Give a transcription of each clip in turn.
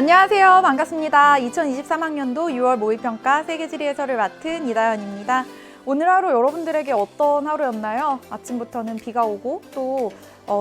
안녕하세요. 반갑습니다. 2023학년도 6월 모의평가 세계지리 해설을 맡은 이다연입니다. 오늘 하루 여러분들에게 어떤 하루였나요? 아침부터는 비가 오고 또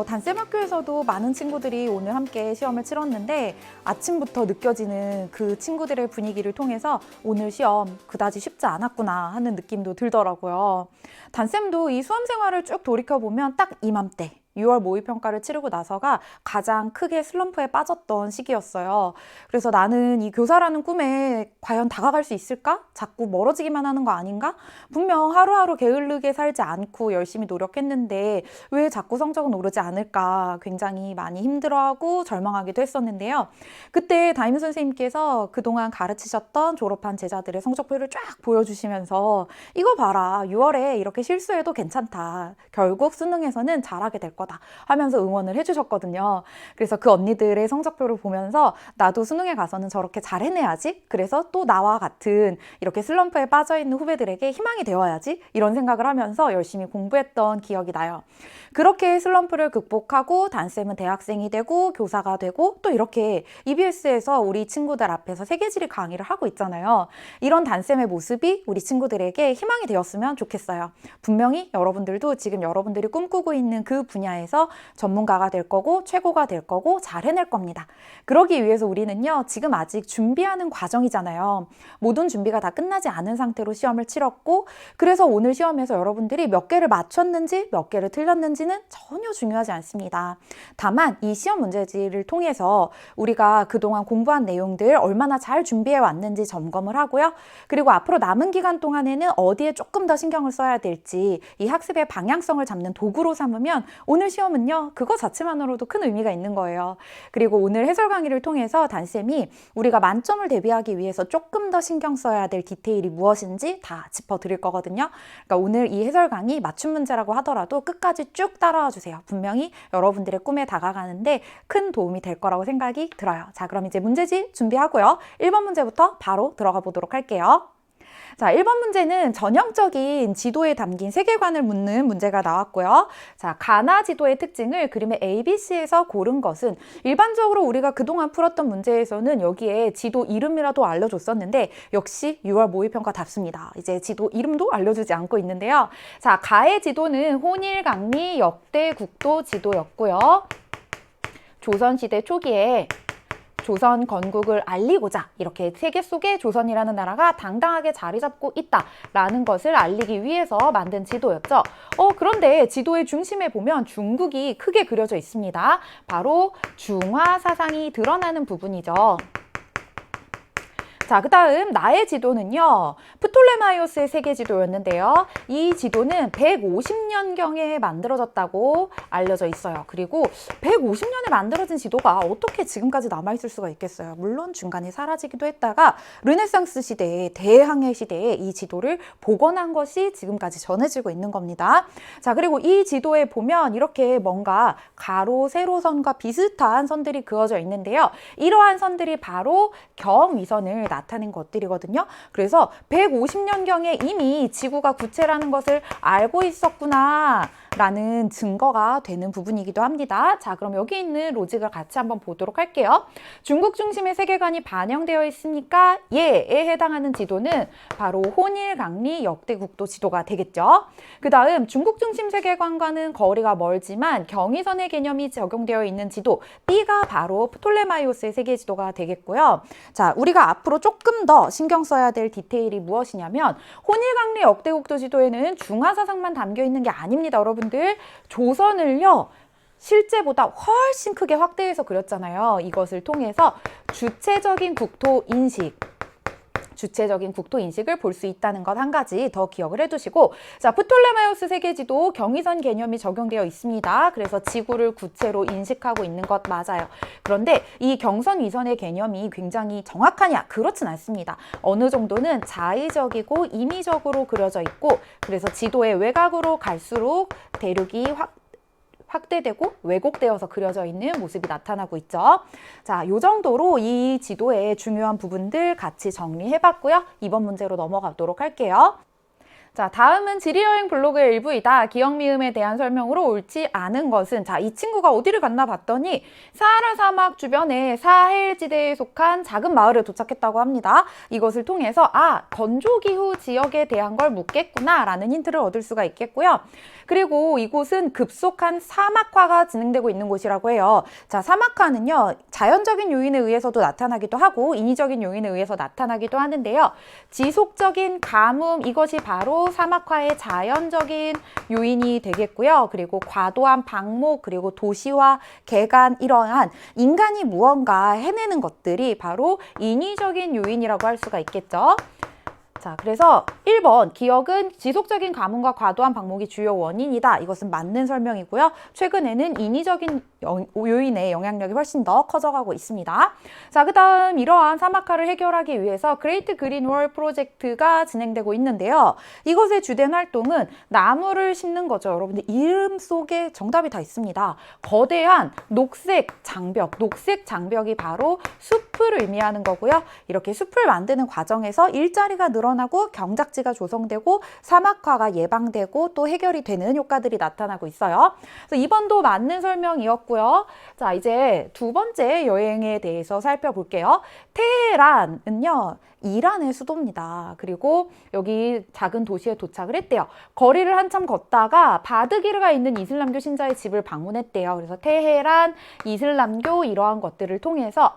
단쌤 학교에서도 많은 친구들이 오늘 함께 시험을 치렀는데 아침부터 느껴지는 그 친구들의 분위기를 통해서 오늘 시험 그다지 쉽지 않았구나 하는 느낌도 들더라고요. 단쌤도 이 수험 생활을 쭉 돌이켜보면 딱 이맘때 6월 모의평가를 치르고 나서가 가장 크게 슬럼프에 빠졌던 시기였어요. 그래서 나는 이 교사라는 꿈에 과연 다가갈 수 있을까? 자꾸 멀어지기만 하는 거 아닌가? 분명 하루하루 게으르게 살지 않고 열심히 노력했는데 왜 자꾸 성적은 오르지 않을까? 굉장히 많이 힘들어하고 절망하기도 했었는데요. 그때 담임 선생님께서 그동안 가르치셨던 졸업한 제자들의 성적표를 쫙 보여주시면서 이거 봐라, 6월에 이렇게 실수해도 괜찮다. 결국 수능에서는 잘하게 될 거다. 하면서 응원을 해주셨거든요. 그래서 그 언니들의 성적표를 보면서 나도 수능에 가서는 저렇게 잘 해내야지. 그래서 또 나와 같은 이렇게 슬럼프에 빠져있는 후배들에게 희망이 되어야지. 이런 생각을 하면서 열심히 공부했던 기억이 나요. 그렇게 슬럼프를 극복하고 단쌤은 대학생이 되고 교사가 되고 또 이렇게 EBS에서 우리 친구들 앞에서 세계지리 강의를 하고 있잖아요. 이런 단쌤의 모습이 우리 친구들에게 희망이 되었으면 좋겠어요. 분명히 여러분들도 지금 여러분들이 꿈꾸고 있는 그 분야에서 전문가가 될 거고 최고가 될 거고 잘 해낼 겁니다. 그러기 위해서 우리는요, 지금 아직 준비하는 과정이잖아요. 모든 준비가 다 끝나지 않은 상태로 시험을 치렀고, 그래서 오늘 시험에서 여러분들이 몇 개를 맞췄는지 몇 개를 틀렸는지는 전혀 중요하지 않습니다. 다만 이 시험 문제지를 통해서 우리가 그동안 공부한 내용들 얼마나 잘 준비해 왔는지 점검을 하고요. 그리고 앞으로 남은 기간 동안에는 어디에 조금 더 신경을 써야 될지 이 학습의 방향성을 잡는 도구로 삼으면 오늘 시험은요, 그거 자체만으로도 큰 의미가 있는 거예요. 그리고 오늘 해설 강의를 통해서 단쌤이 우리가 만점을 대비하기 위해서 조금 더 신경 써야 될 디테일이 무엇인지 다 짚어드릴 거거든요. 그러니까 오늘 이 해설 강의 맞춤 문제라고 하더라도 끝까지 쭉 따라와 주세요. 분명히 여러분들의 꿈에 다가가는데 큰 도움이 될 거라고 생각이 들어요. 자, 그럼 이제 문제지 준비하고요. 1번 문제부터 바로 들어가 보도록 할게요. 자, 1번 문제는 전형적인 지도에 담긴 세계관을 묻는 문제가 나왔고요. 자, 가나 지도의 특징을 그림의 ABC에서 고른 것은 일반적으로 우리가 그동안 풀었던 문제에서는 여기에 지도 이름이라도 알려줬었는데 역시 6월 모의평가답습니다. 이제 지도 이름도 알려주지 않고 있는데요. 자, 가의 지도는 혼일강리 역대 국도 지도였고요. 조선시대 초기에 조선 건국을 알리고자 이렇게 세계 속에 조선이라는 나라가 당당하게 자리 잡고 있다라는 것을 알리기 위해서 만든 지도였죠. 그런데 지도의 중심에 보면 중국이 크게 그려져 있습니다. 바로 중화 사상이 드러나는 부분이죠. 자, 그 다음 나의 지도는요, 프톨레마이오스의 세계 지도였는데요. 이 지도는 150년경에 만들어졌다고 알려져 있어요. 그리고 150년에 만들어진 지도가 어떻게 지금까지 남아있을 수가 있겠어요. 물론 중간에 사라지기도 했다가 르네상스 시대에, 대항해 시대에 이 지도를 복원한 것이 지금까지 전해지고 있는 겁니다. 자, 그리고 이 지도에 보면 이렇게 뭔가 가로, 세로선과 비슷한 선들이 그어져 있는데요. 이러한 선들이 바로 경위선을 나타낸 것들이거든요. 그래서 150년경에 이미 지구가 구체라는 것을 알고 있었구나 라는 증거가 되는 부분이기도 합니다. 자, 그럼 여기 있는 로직을 같이 한번 보도록 할게요. 중국 중심의 세계관이 반영되어 있으니까 예에 해당하는 지도는 바로 혼일강리 역대국도 지도가 되겠죠. 그 다음 중국 중심 세계관과는 거리가 멀지만 경의선의 개념이 적용되어 있는 지도 B가 바로 프톨레마이오스의 세계 지도가 되겠고요. 자, 우리가 앞으로 조금 더 신경 써야 될 디테일이 무엇이냐면 혼일강리 역대국도 지도에는 중화사상만 담겨 있는 게 아닙니다. 여러분들 조선을요 실제보다 훨씬 크게 확대해서 그렸잖아요. 이것을 통해서 주체적인 국토 인식을 볼 수 있다는 것 한 가지 더 기억을 해두시고, 자, 프톨레마이오스 세계지도 경의선 개념이 적용되어 있습니다. 그래서 지구를 구체로 인식하고 있는 것 맞아요. 그런데 이 경선 위선의 개념이 굉장히 정확하냐? 그렇진 않습니다. 어느 정도는 자의적이고 임의적으로 그려져 있고, 그래서 지도의 외곽으로 갈수록 대륙이 확대되고 왜곡되어서 그려져 있는 모습이 나타나고 있죠. 자, 요 정도로 이 지도의 중요한 부분들 같이 정리해봤고요. 이번 문제로 넘어가도록 할게요. 자, 다음은 지리여행 블로그의 일부이다. 기역미음에 대한 설명으로 옳지 않은 것은, 자, 이 친구가 어디를 갔나 봤더니 사하라 사막 주변의 사헬지대에 속한 작은 마을에 도착했다고 합니다. 이것을 통해서 건조기후 지역에 대한 걸 묻겠구나 라는 힌트를 얻을 수가 있겠고요. 그리고 이곳은 급속한 사막화가 진행되고 있는 곳이라고 해요. 자, 사막화는요, 자연적인 요인에 의해서도 나타나기도 하고 인위적인 요인에 의해서 나타나기도 하는데요. 지속적인 가뭄, 이것이 바로 사막화의 자연적인 요인이 되겠고요. 그리고 과도한 방목, 그리고 도시화, 개간, 이러한 인간이 무언가 해내는 것들이 바로 인위적인 요인이라고 할 수가 있겠죠. 자, 그래서 1번 기역은 지속적인 가뭄과 과도한 방목이 주요 원인이다. 이것은 맞는 설명이고요. 최근에는 인위적인 요인의 영향력이 훨씬 더 커져가고 있습니다. 자, 그 다음 이러한 사막화를 해결하기 위해서 그레이트 그린 월 프로젝트가 진행되고 있는데요. 이것의 주된 활동은 나무를 심는 거죠. 여러분들 이름 속에 정답이 다 있습니다. 거대한 녹색 장벽, 녹색 장벽이 바로 숲을 의미하는 거고요. 이렇게 숲을 만드는 과정에서 일자리가 늘어나고 경작지가 조성되고 사막화가 예방되고 또 해결이 되는 효과들이 나타나고 있어요. 그래서 2번도 맞는 설명이었고요. 자, 이제 두 번째 여행에 대해서 살펴볼게요. 테헤란은요, 이란의 수도입니다. 그리고 여기 작은 도시에 도착을 했대요. 거리를 한참 걷다가 바드기르가 있는 이슬람교 신자의 집을 방문했대요. 그래서 테헤란, 이슬람교 이러한 것들을 통해서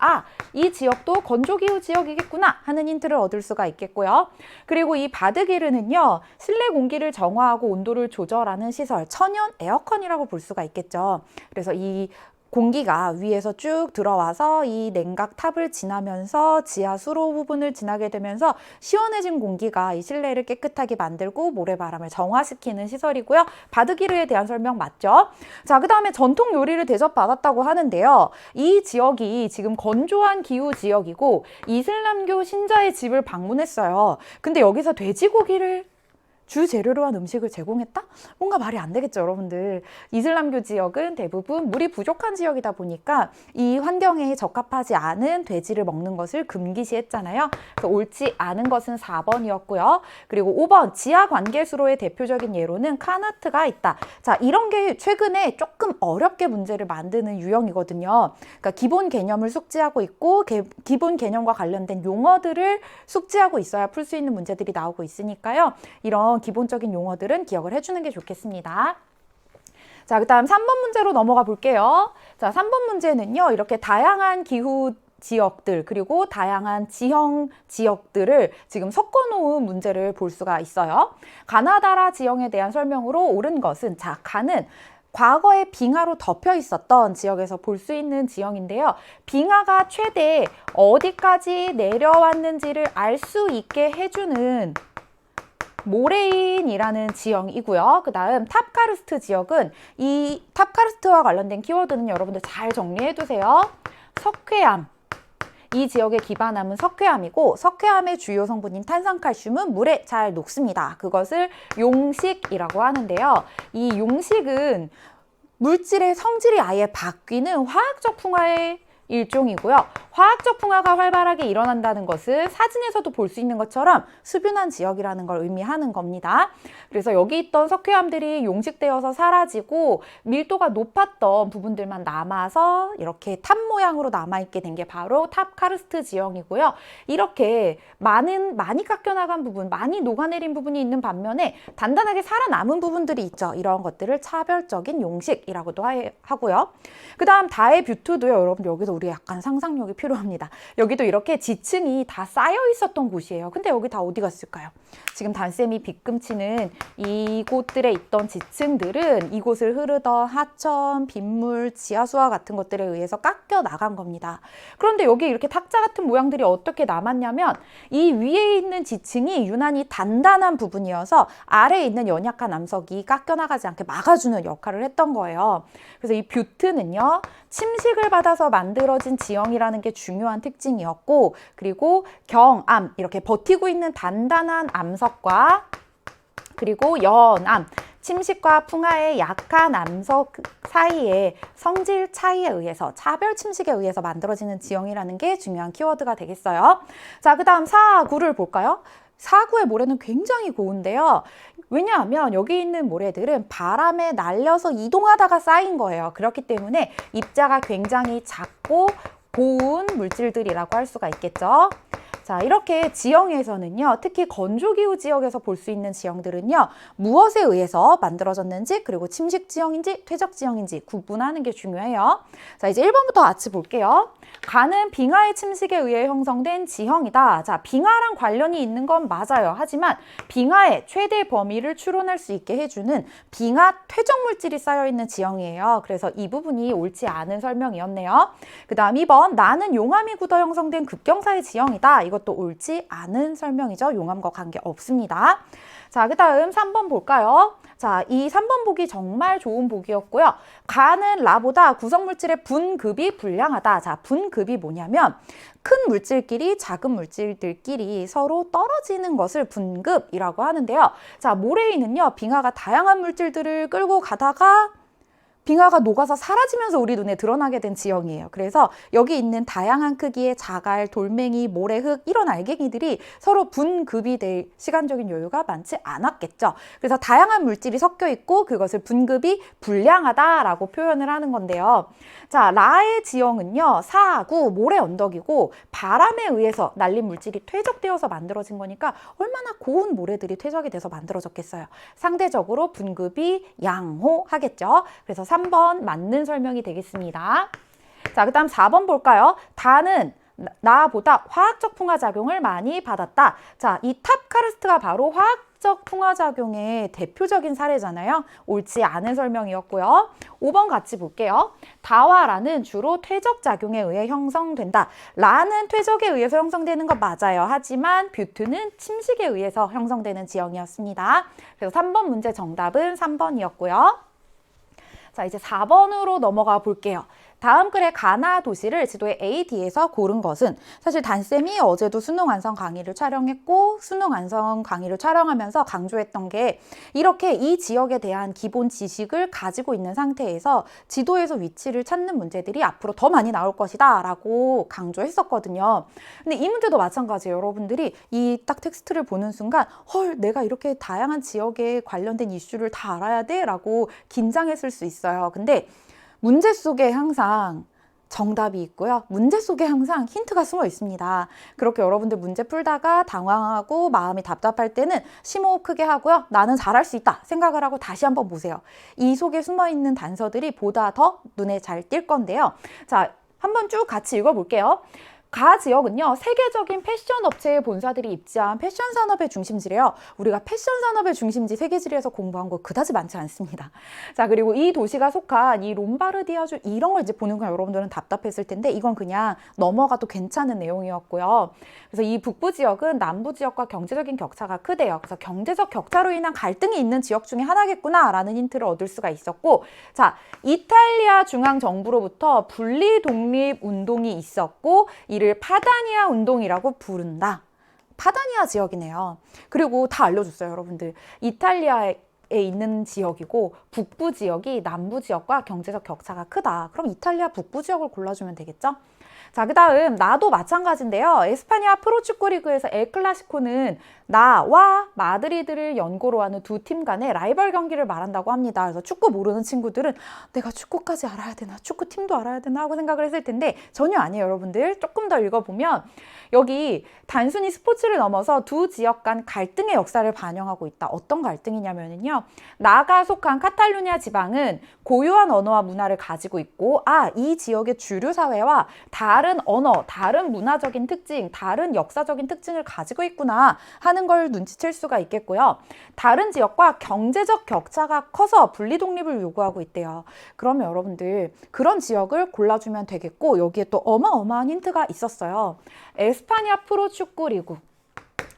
이 지역도 건조기후 지역이겠구나 하는 힌트를 얻을 수가 있겠고요. 그리고 이 바드기르는요, 실내 공기를 정화하고 온도를 조절하는 시설, 천연 에어컨이라고 볼 수가 있겠죠. 그래서 이 공기가 위에서 쭉 들어와서 이 냉각 탑을 지나면서 지하 수로 부분을 지나게 되면서 시원해진 공기가 이 실내를 깨끗하게 만들고 모래바람을 정화시키는 시설이고요. 바드기르에 대한 설명 맞죠? 자, 그 다음에 전통 요리를 대접받았다고 하는데요. 이 지역이 지금 건조한 기후 지역이고 이슬람교 신자의 집을 방문했어요. 근데 여기서 돼지고기를 주 재료로 한 음식을 제공했다? 뭔가 말이 안 되겠죠, 여러분들. 이슬람교 지역은 대부분 물이 부족한 지역이다 보니까 이 환경에 적합하지 않은 돼지를 먹는 것을 금기시했잖아요. 그래서 옳지 않은 것은 4번이었고요. 그리고 5번, 지하 관계수로의 대표적인 예로는 카나트가 있다. 자, 이런 게 최근에 조금 어렵게 문제를 만드는 유형이거든요. 그러니까 기본 개념을 숙지하고 있고 기본 개념과 관련된 용어들을 숙지하고 있어야 풀 수 있는 문제들이 나오고 있으니까요. 이런 기본적인 용어들은 기억을 해주는 게 좋겠습니다. 자, 그 다음 3번 문제로 넘어가 볼게요. 자, 3번 문제는요, 이렇게 다양한 기후 지역들 그리고 다양한 지형 지역들을 지금 섞어놓은 문제를 볼 수가 있어요. 가나다라 지형에 대한 설명으로 옳은 것은, 자, 가는 과거에 빙하로 덮여 있었던 지역에서 볼 수 있는 지형인데요. 빙하가 최대 어디까지 내려왔는지를 알 수 있게 해주는 모레인이라는 지형이고요. 그 다음 탑카르스트 지역은 이 탑카르스트와 관련된 키워드는 여러분들 잘 정리해 두세요. 석회암. 이 지역의 기반암은 석회암이고 석회암의 주요 성분인 탄산칼슘은 물에 잘 녹습니다. 그것을 용식이라고 하는데요. 이 용식은 물질의 성질이 아예 바뀌는 화학적 풍화의 일종이고요. 화학적 풍화가 활발하게 일어난다는 것은 사진에서도 볼 수 있는 것처럼 수변한 지역이라는 걸 의미하는 겁니다. 그래서 여기 있던 석회암들이 용식되어서 사라지고 밀도가 높았던 부분들만 남아서 이렇게 탑 모양으로 남아있게 된 게 바로 탑카르스트 지형이고요. 이렇게 많이 깎여나간 부분, 많이 녹아내린 부분이 있는 반면에 단단하게 살아남은 부분들이 있죠. 이런 것들을 차별적인 용식이라고도 하고요. 그 다음 다의 뷰트도요. 여러분 여기서 우리 약간 상상력이 필요합니다. 여기도 이렇게 지층이 다 쌓여 있었던 곳이에요. 근데 여기 다 어디 갔을까요? 지금 단쌤이 빗금치는 이곳들에 있던 지층들은 이곳을 흐르던 하천, 빗물, 지하수와 같은 것들에 의해서 깎여 나간 겁니다. 그런데 여기 이렇게 탁자 같은 모양들이 어떻게 남았냐면 이 위에 있는 지층이 유난히 단단한 부분이어서 아래에 있는 연약한 암석이 깎여 나가지 않게 막아주는 역할을 했던 거예요. 그래서 이 뷰트는요, 침식을 받아서 만들어진 지형이라는 게 중요한 특징이었고, 그리고 경암, 이렇게 버티고 있는 단단한 암석과 그리고 연암, 침식과 풍화의 약한 암석 사이의 성질 차이에 의해서, 차별 침식에 의해서 만들어지는 지형이라는 게 중요한 키워드가 되겠어요. 자, 그 다음 4, 9를 볼까요? 사구의 모래는 굉장히 고운데요. 왜냐하면 여기 있는 모래들은 바람에 날려서 이동하다가 쌓인 거예요. 그렇기 때문에 입자가 굉장히 작고 고운 물질들이라고 할 수가 있겠죠. 자, 이렇게 지형에서는요, 특히 건조기후 지역에서 볼 수 있는 지형들은요, 무엇에 의해서 만들어졌는지, 그리고 침식 지형인지 퇴적 지형인지 구분하는 게 중요해요. 자, 이제 1번부터 같이 볼게요. 가는 빙하의 침식에 의해 형성된 지형이다. 자, 빙하랑 관련이 있는 건 맞아요. 하지만 빙하의 최대 범위를 추론할 수 있게 해주는 빙하 퇴적 물질이 쌓여있는 지형이에요. 그래서 이 부분이 옳지 않은 설명이었네요. 그 다음 2번, 나는 용암이 굳어 형성된 급경사의 지형이다. 이것도 옳지 않은 설명이죠. 용암과 관계 없습니다. 자, 그 다음 3번 볼까요? 자, 이 3번 보기 정말 좋은 보기였고요. 가는 라보다 구성물질의 분급이 불량하다. 자, 분급이 뭐냐면 큰 물질끼리 작은 물질들끼리 서로 떨어지는 것을 분급이라고 하는데요. 자, 모래이는요, 빙하가 다양한 물질들을 끌고 가다가 빙하가 녹아서 사라지면서 우리 눈에 드러나게 된 지형이에요. 그래서 여기 있는 다양한 크기의 자갈, 돌멩이, 모래, 흙 이런 알갱이들이 서로 분급이 될 시간적인 여유가 많지 않았겠죠. 그래서 다양한 물질이 섞여 있고 그것을 분급이 불량하다라고 표현을 하는 건데요. 자, 라의 지형은요, 사구, 모래 언덕이고 바람에 의해서 날린 물질이 퇴적되어서 만들어진 거니까 얼마나 고운 모래들이 퇴적이 돼서 만들어졌겠어요. 상대적으로 분급이 양호하겠죠. 그래서 3번 맞는 설명이 되겠습니다. 자, 그 다음 4번 볼까요? 다는 나보다 화학적 풍화작용을 많이 받았다. 자, 이 탑카르스트가 바로 화학적 풍화작용의 대표적인 사례잖아요. 옳지 않은 설명이었고요. 5번 같이 볼게요. 다와 라는 주로 퇴적작용에 의해 형성된다. 라는 퇴적에 의해서 형성되는 거 맞아요. 하지만 뷰트는 침식에 의해서 형성되는 지형이었습니다. 그래서 3번 문제 정답은 3번이었고요. 자, 이제 4번으로 넘어가 볼게요. 다음 글의 가나 도시를 지도의 A, D에서 고른 것은 사실 단쌤이 어제도 수능 완성 강의를 촬영했고 수능 완성 강의를 촬영하면서 강조했던 게 이렇게 이 지역에 대한 기본 지식을 가지고 있는 상태에서 지도에서 위치를 찾는 문제들이 앞으로 더 많이 나올 것이다 라고 강조했었거든요. 근데 이 문제도 마찬가지예요. 여러분들이 이 딱 텍스트를 보는 순간 헐, 내가 이렇게 다양한 지역에 관련된 이슈를 다 알아야 돼? 라고 긴장했을 수 있어요. 근데 문제 속에 항상 정답이 있고요. 문제 속에 항상 힌트가 숨어 있습니다. 그렇게 여러분들 문제 풀다가 당황하고 마음이 답답할 때는 심호흡 크게 하고요. 나는 잘할 수 있다 생각을 하고 다시 한번 보세요. 이 속에 숨어 있는 단서들이 보다 더 눈에 잘 띌 건데요. 자, 한번 쭉 같이 읽어볼게요. 가 지역은요, 세계적인 패션 업체의 본사들이 입지한 패션 산업의 중심지래요. 우리가 패션 산업의 중심지 세계지리에서 공부한 거 그다지 많지 않습니다. 자, 그리고 이 도시가 속한 이 롬바르디아주 이런 걸 이제 보는 거 여러분들은 답답했을 텐데 이건 그냥 넘어가도 괜찮은 내용이었고요. 그래서 이 북부 지역은 남부 지역과 경제적인 격차가 크대요. 그래서 경제적 격차로 인한 갈등이 있는 지역 중에 하나겠구나라는 힌트를 얻을 수가 있었고, 자, 이탈리아 중앙 정부로부터 분리 독립 운동이 있었고 이를 파다니아 운동이라고 부른다. 파다니아 지역이네요. 그리고 다 알려줬어요, 여러분들. 이탈리아에 있는 지역이고 북부 지역이 남부 지역과 경제적 격차가 크다. 그럼 이탈리아 북부 지역을 골라주면 되겠죠? 자, 그 다음 나도 마찬가지인데요. 에스파냐 프로축구 리그에서 엘클라시코는 나와 마드리드를 연고로 하는 두 팀 간의 라이벌 경기를 말한다고 합니다. 그래서 축구 모르는 친구들은 내가 축구까지 알아야 되나, 축구팀도 알아야 되나 하고 생각을 했을 텐데 전혀 아니에요, 여러분들. 조금 더 읽어보면 여기 단순히 스포츠를 넘어서 두 지역 간 갈등의 역사를 반영하고 있다. 어떤 갈등이냐면요. 나가 속한 카탈루냐 지방은 고유한 언어와 문화를 가지고 있고 이 지역의 주류 사회와 다른 언어, 다른 문화적인 특징, 다른 역사적인 특징을 가지고 있구나 하는 걸 눈치챌 수가 있겠고요. 다른 지역과 경제적 격차가 커서 분리 독립을 요구하고 있대요. 그러면 여러분들 그런 지역을 골라주면 되겠고 여기에 또 어마어마한 힌트가 있었어요. 에스파냐 프로축구 리그.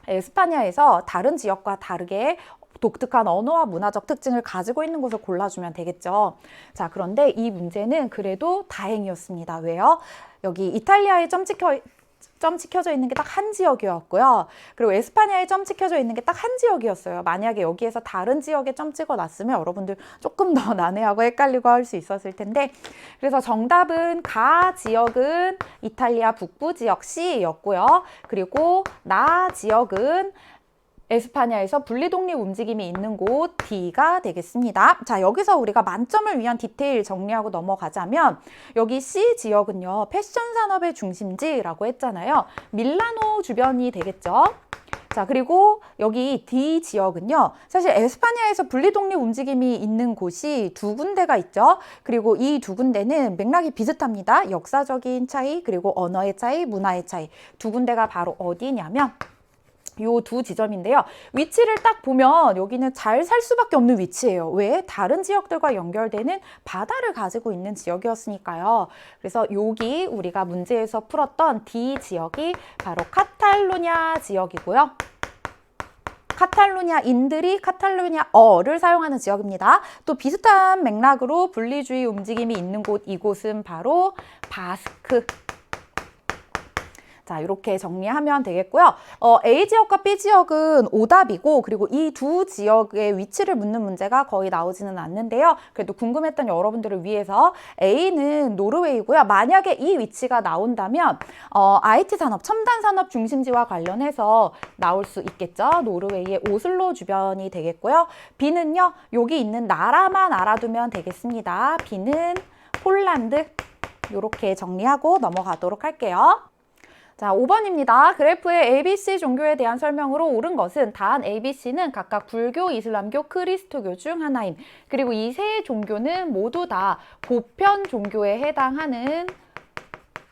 에스파냐에서 다른 지역과 다르게 독특한 언어와 문화적 특징을 가지고 있는 곳을 골라주면 되겠죠. 자, 그런데 이 문제는 그래도 다행이었습니다. 왜요? 여기 이탈리아에 점 찍혀져 있는 게 딱 한 지역이었고요. 그리고 에스파냐에 점 찍혀져 있는 게 딱 한 지역이었어요. 만약에 여기에서 다른 지역에 점 찍어놨으면 여러분들 조금 더 난해하고 헷갈리고 할 수 있었을 텐데 그래서 정답은 가 지역은 이탈리아 북부 지역 C였고요. 그리고 나 지역은 에스파냐에서 분리독립 움직임이 있는 곳 D가 되겠습니다. 자, 여기서 우리가 만점을 위한 디테일 정리하고 넘어가자면 여기 C 지역은요, 패션 산업의 중심지라고 했잖아요. 밀라노 주변이 되겠죠. 자, 그리고 여기 D 지역은요, 사실 에스파냐에서 분리독립 움직임이 있는 곳이 두 군데가 있죠. 그리고 이 두 군데는 맥락이 비슷합니다. 역사적인 차이, 그리고 언어의 차이, 문화의 차이. 두 군데가 바로 어디냐면 요 두 지점인데요. 위치를 딱 보면 여기는 잘 살 수밖에 없는 위치예요. 왜? 다른 지역들과 연결되는 바다를 가지고 있는 지역이었으니까요. 그래서 여기 우리가 문제에서 풀었던 D 지역이 바로 카탈루냐 지역이고요. 카탈루냐인들이 카탈루냐어를 사용하는 지역입니다. 또 비슷한 맥락으로 분리주의 움직임이 있는 곳, 이곳은 바로 바스크. 자, 이렇게 정리하면 되겠고요. A 지역과 B 지역은 오답이고, 그리고 이 두 지역의 위치를 묻는 문제가 거의 나오지는 않는데요. 그래도 궁금했던 여러분들을 위해서 A는 노르웨이고요. 만약에 이 위치가 나온다면 IT 산업, 첨단 산업 중심지와 관련해서 나올 수 있겠죠. 노르웨이의 오슬로 주변이 되겠고요. B는요, 여기 있는 나라만 알아두면 되겠습니다. B는 폴란드. 이렇게 정리하고 넘어가도록 할게요. 자, 5번입니다. 그래프의 ABC 종교에 대한 설명으로 옳은 것은 단 ABC는 각각 불교, 이슬람교, 크리스토교 중 하나임. 그리고 이 세 종교는 모두 다 보편 종교에 해당하는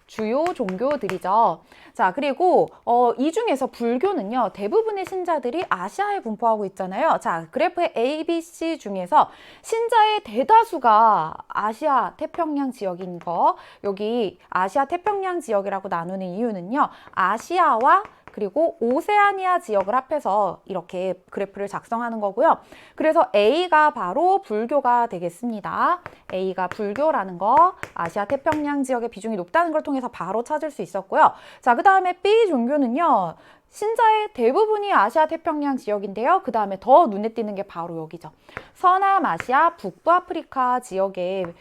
주요 종교들이죠. 자, 그리고 이 중에서 불교는요, 대부분의 신자들이 아시아에 분포하고 있잖아요. 자, 그래프의 ABC 중에서 신자의 대다수가 아시아 태평양 지역인 거, 여기 아시아 태평양 지역이라고 나누는 이유는요, 아시아와 그리고 오세아니아 지역을 합해서 이렇게 그래프를 작성하는 거고요. 그래서 A가 바로 불교가 되겠습니다. A가 불교라는 거, 아시아 태평양 지역의 비중이 높다는 걸 통해서 바로 찾을 수 있었고요. 자, 그 다음에 B 종교는요, 신자의 대부분이 아시아 태평양 지역인데요. 그 다음에 더 눈에 띄는 게 바로 여기죠. 서남아시아, 북부아프리카 지역의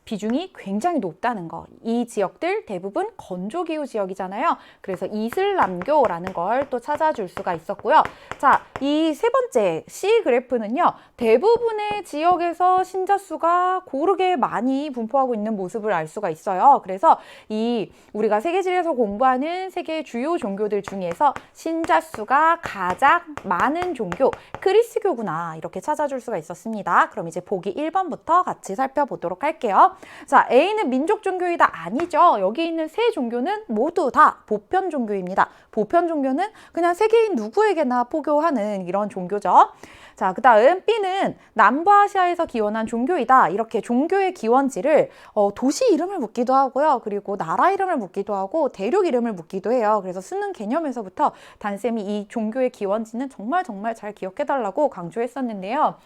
비중이 굉장히 높다는 거. 이 지역들 대부분 건조기후 지역이잖아요. 그래서 이슬람교라는 걸 또 찾아줄 수가 있었고요. 자, 이 세 번째 C 그래프는요, 대부분의 지역에서 신자 수가 고르게 많이 분포하고 있는 모습을 알 수가 있어요. 그래서 이 우리가 세계지리에서 공부하는 세계 주요 종교들 중에서 신자 수가 가장 많은 종교, 크리스교구나, 이렇게 찾아줄 수가 있었습니다. 그럼 이제 보기 1번부터 같이 살펴보도록 할게요. 자, A는 민족 종교이다. 아니죠. 여기 있는 세 종교는 모두 다 보편 종교입니다. 보편 종교는 그냥 세계인 누구에게나 포교하는 이런 종교죠. 자, 그 다음 B는 남부아시아에서 기원한 종교이다. 이렇게 종교의 기원지를 도시 이름을 묻기도 하고요. 그리고 나라 이름을 묻기도 하고 대륙 이름을 묻기도 해요. 그래서 수능 개념에서부터 단쌤이 이 종교의 기원지는 정말 잘 기억해달라고 강조했었는데요.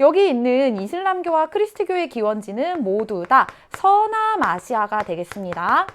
여기 있는 이슬람교와 크리스트교의 기원지는 모두 다 서남아시아가 되겠습니다.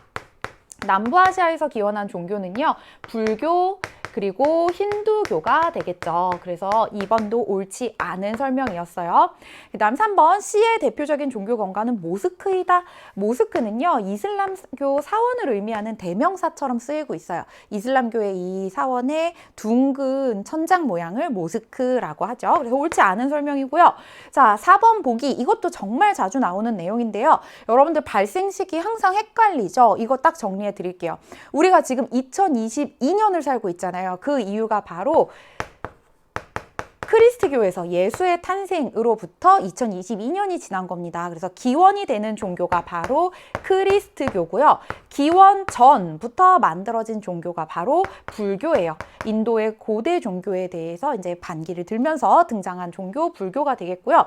남부아시아에서 기원한 종교는요, 불교, 그리고 힌두교가 되겠죠. 그래서 2번도 옳지 않은 설명이었어요. 그 다음 3번 C의 대표적인 종교 건가는 모스크이다. 모스크는요, 이슬람교 사원을 의미하는 대명사처럼 쓰이고 있어요. 이슬람교의 이 사원의 둥근 천장 모양을 모스크라고 하죠. 그래서 옳지 않은 설명이고요. 자, 4번 보기, 이것도 정말 자주 나오는 내용인데요. 여러분들 발생 시기 항상 헷갈리죠? 이거 딱 정리해 드릴게요. 우리가 지금 2022년을 살고 있잖아요. 그 이유가 바로 크리스트교에서 예수의 탄생으로부터 2022년이 지난 겁니다. 그래서 기원이 되는 종교가 바로 크리스트교고요. 기원 전부터 만들어진 종교가 바로 불교예요. 인도의 고대 종교에 대해서 이제 반기를 들면서 등장한 종교 불교가 되겠고요.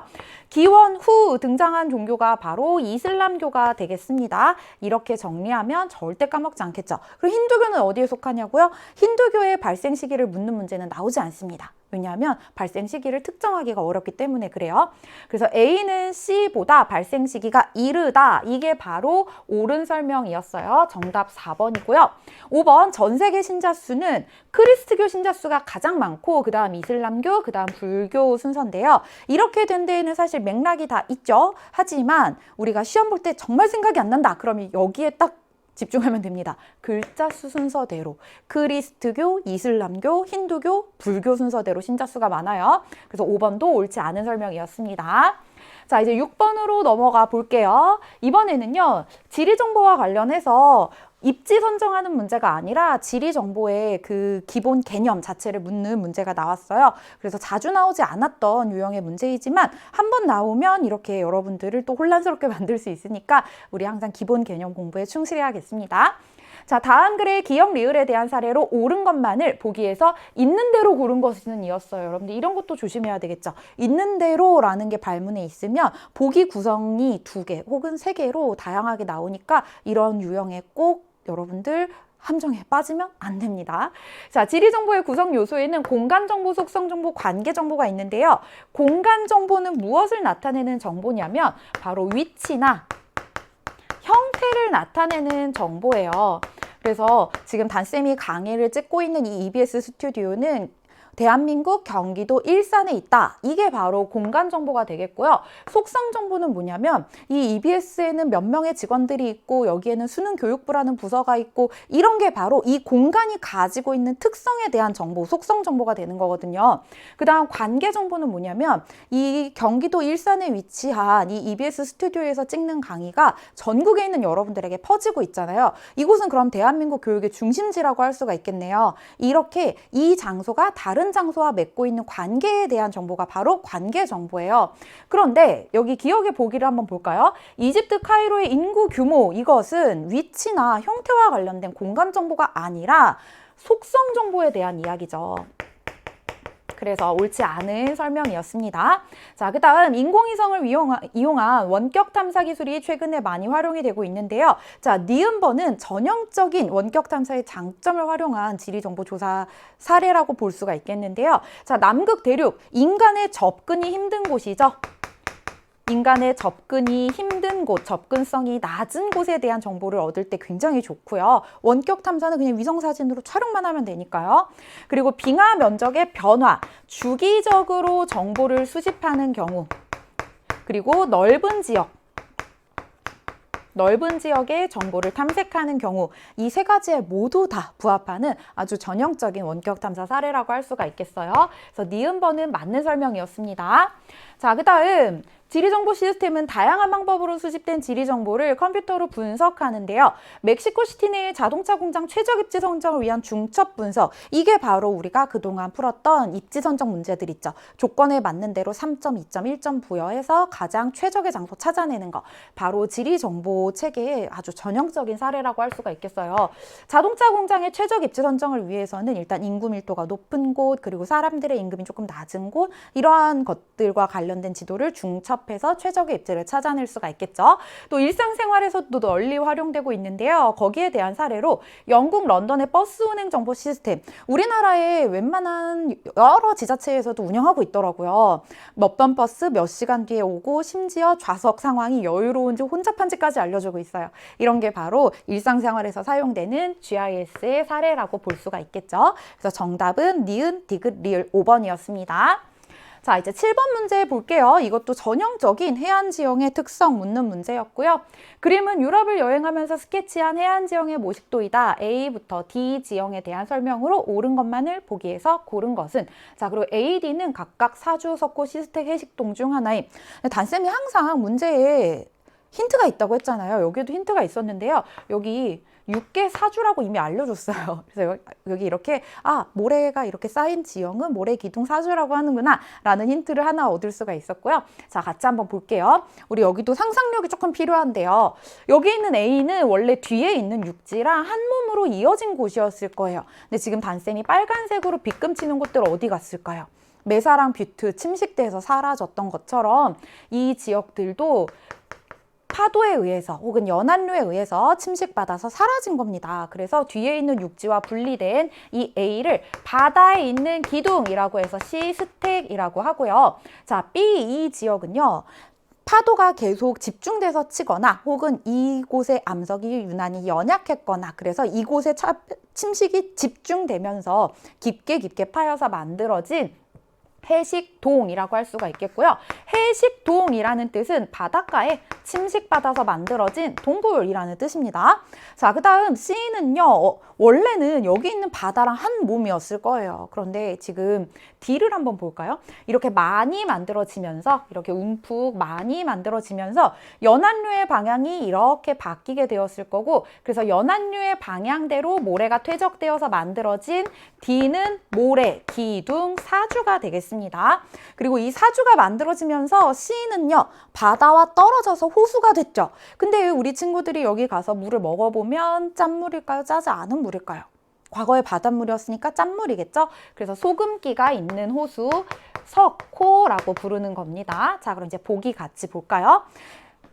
기원 후 등장한 종교가 바로 이슬람교가 되겠습니다. 이렇게 정리하면 절대 까먹지 않겠죠. 그리고 힌두교는 어디에 속하냐고요? 힌두교의 발생 시기를 묻는 문제는 나오지 않습니다. 왜냐하면 발생 시기를 특정하기가 어렵기 때문에 그래요. 그래서 A는 C보다 발생 시기가 이르다. 이게 바로 옳은 설명이었어요. 정답 4번이고요. 5번 전 세계 신자 수는 크리스트교 신자 수가 가장 많고 그 다음 이슬람교, 그 다음 불교 순서인데요. 이렇게 된 데에는 사실 맥락이 다 있죠. 하지만 우리가 시험 볼 때 정말 생각이 안 난다. 그러면 여기에 딱 집중하면 됩니다. 글자 수 순서대로 그리스도교, 이슬람교, 힌두교, 불교 순서대로 신자수가 많아요. 그래서 5번도 옳지 않은 설명이었습니다. 자, 이제 6번으로 넘어가 볼게요. 이번에는요, 지리정보와 관련해서 입지 선정하는 문제가 아니라 지리정보의 그 기본 개념 자체를 묻는 문제가 나왔어요. 그래서 자주 나오지 않았던 유형의 문제이지만 한 번 나오면 이렇게 여러분들을 또 혼란스럽게 만들 수 있으니까 우리 항상 기본 개념 공부에 충실해야겠습니다. 자, 다음 글의 기역 리을에 대한 사례로 옳은 것만을 보기에서 있는 대로 고른 것은 이었어요. 여러분들 이런 것도 조심해야 되겠죠. 있는 대로라는 게 발문에 있으면 보기 구성이 2개 혹은 3개로 다양하게 나오니까 이런 유형에 꼭 여러분들 함정에 빠지면 안 됩니다. 자, 지리정보의 구성 요소에는 공간정보, 속성정보, 관계정보가 있는데요. 공간정보는 무엇을 나타내는 정보냐면 바로 위치나 형태를 나타내는 정보예요. 그래서 지금 단쌤이 강의를 찍고 있는 이 EBS 스튜디오는 대한민국 경기도 일산에 있다. 이게 바로 공간 정보가 되겠고요. 속성 정보는 뭐냐면 이 EBS에는 몇 명의 직원들이 있고 여기에는 수능교육부라는 부서가 있고 이런 게 바로 이 공간이 가지고 있는 특성에 대한 정보, 속성 정보가 되는 거거든요. 그 다음 관계 정보는 뭐냐면 이 경기도 일산에 위치한 이 EBS 스튜디오에서 찍는 강의가 전국에 있는 여러분들에게 퍼지고 있잖아요. 이곳은 그럼 대한민국 교육의 중심지라고 할 수가 있겠네요. 이렇게 이 장소가 다른 장소와 맺고 있는 관계에 대한 정보가 바로 관계 정보예요. 그런데 여기 기억의 보기를 한번 볼까요? 이집트 카이로의 인구 규모, 이것은 위치나 형태와 관련된 공간 정보가 아니라 속성 정보에 대한 이야기죠. 그래서 옳지 않은 설명이었습니다. 자, 그 다음 인공위성을 이용한 원격 탐사 기술이 최근에 많이 활용이 되고 있는데요. 자, 니은번은 전형적인 원격 탐사의 장점을 활용한 지리정보 조사 사례라고 볼 수가 있겠는데요. 자, 남극 대륙, 인간의 접근이 힘든 곳이죠. 인간의 접근이 힘든 곳, 접근성이 낮은 곳에 대한 정보를 얻을 때 굉장히 좋고요. 원격 탐사는 그냥 위성사진으로 촬영만 하면 되니까요. 그리고 빙하 면적의 변화, 주기적으로 정보를 수집하는 경우, 그리고 넓은 지역의 정보를 탐색하는 경우, 이 3가지에 모두 다 부합하는 아주 전형적인 원격 탐사 사례라고 할 수가 있겠어요. 그래서 니은번은 맞는 설명이었습니다. 자, 그 다음 지리정보 시스템은 다양한 방법으로 수집된 지리정보를 컴퓨터로 분석하는데요. 멕시코시티 내의 자동차 공장 최적 입지 선정을 위한 중첩 분석, 이게 바로 우리가 그동안 풀었던 입지 선정 문제들 있죠. 조건에 맞는 대로 3점, 2점, 1점 부여해서 가장 최적의 장소 찾아내는 거, 바로 지리정보 체계의 아주 전형적인 사례라고 할 수가 있겠어요. 자동차 공장의 최적 입지 선정을 위해서는 일단 인구 밀도가 높은 곳, 그리고 사람들의 임금이 조금 낮은 곳, 이러한 것들과 관련된 지도를 중첩해서 최적의 입지를 찾아낼 수가 있겠죠. 또 일상생활에서도 널리 활용되고 있는데요. 거기에 대한 사례로 영국 런던의 버스 운행 정보 시스템, 우리나라의 웬만한 여러 지자체에서도 운영하고 있더라고요. 몇 번 버스 몇 시간 뒤에 오고 심지어 좌석 상황이 여유로운지 혼잡한지까지 알려주고 있어요. 이런 게 바로 일상생활에서 사용되는 GIS의 사례라고 볼 수가 있겠죠. 그래서 정답은 니은, 디귿, 리을 5번이었습니다. 자, 이제 7번 문제 볼게요. 이것도 전형적인 해안 지형의 특성 묻는 문제였고요. 그림은 유럽을 여행하면서 스케치한 해안 지형의 모식도이다. A부터 D 지형에 대한 설명으로 옳은 것만을 보기에서 고른 것은, 자, 그리고 A, D는 각각 사주, 석고, 시스텍, 해식동 중 하나임. 단쌤이 항상 문제에 힌트가 있다고 했잖아요. 여기에도 힌트가 있었는데요. 여기 6개 사주라고 이미 알려줬어요. 그래서 여기 이렇게 모래가 이렇게 쌓인 지형은 모래 기둥 사주라고 하는구나 라는 힌트를 하나 얻을 수가 있었고요. 자, 같이 한번 볼게요. 우리 여기도 상상력이 조금 필요한데요. 여기 있는 A는 원래 뒤에 있는 육지랑 한 몸으로 이어진 곳이었을 거예요. 근데 지금 단쌤이 빨간색으로 빗금치는 곳들 어디 갔을까요? 메사랑 뷰트 침식돼서 사라졌던 것처럼 이 지역들도 파도에 의해서 혹은 연안류에 의해서 침식받아서 사라진 겁니다. 그래서 뒤에 있는 육지와 분리된 이 A를 바다에 있는 기둥이라고 해서 시스텍이라고 하고요. 자, B, 이 지역은요. 파도가 계속 집중돼서 치거나 혹은 이곳의 암석이 유난히 연약했거나 그래서 이곳에 침식이 집중되면서 깊게 파여서 만들어진 해식동이라고 할 수가 있겠고요. 해식동이라는 뜻은 바닷가에 침식받아서 만들어진 동굴이라는 뜻입니다. 자, 그 다음 C는요. 원래는 여기 있는 바다랑 한 몸이었을 거예요. 그런데 지금 D를 한번 볼까요? 이렇게 많이 만들어지면서 이렇게 움푹 많이 만들어지면서 연안류의 방향이 이렇게 바뀌게 되었을 거고, 그래서 연안류의 방향대로 모래가 퇴적되어서 만들어진 D는 모래, 기둥, 사주가 되겠습니다. 그리고 이 사주가 만들어지면서 C는요. 바다와 떨어져서 호수가 됐죠. 근데 우리 친구들이 여기 가서 물을 먹어보면 짠물일까요? 짜지 않은 물일까요? 과거에 바닷물이었으니까 짠물이겠죠? 그래서 소금기가 있는 호수, 석호라고 부르는 겁니다. 자, 그럼 이제 보기 같이 볼까요?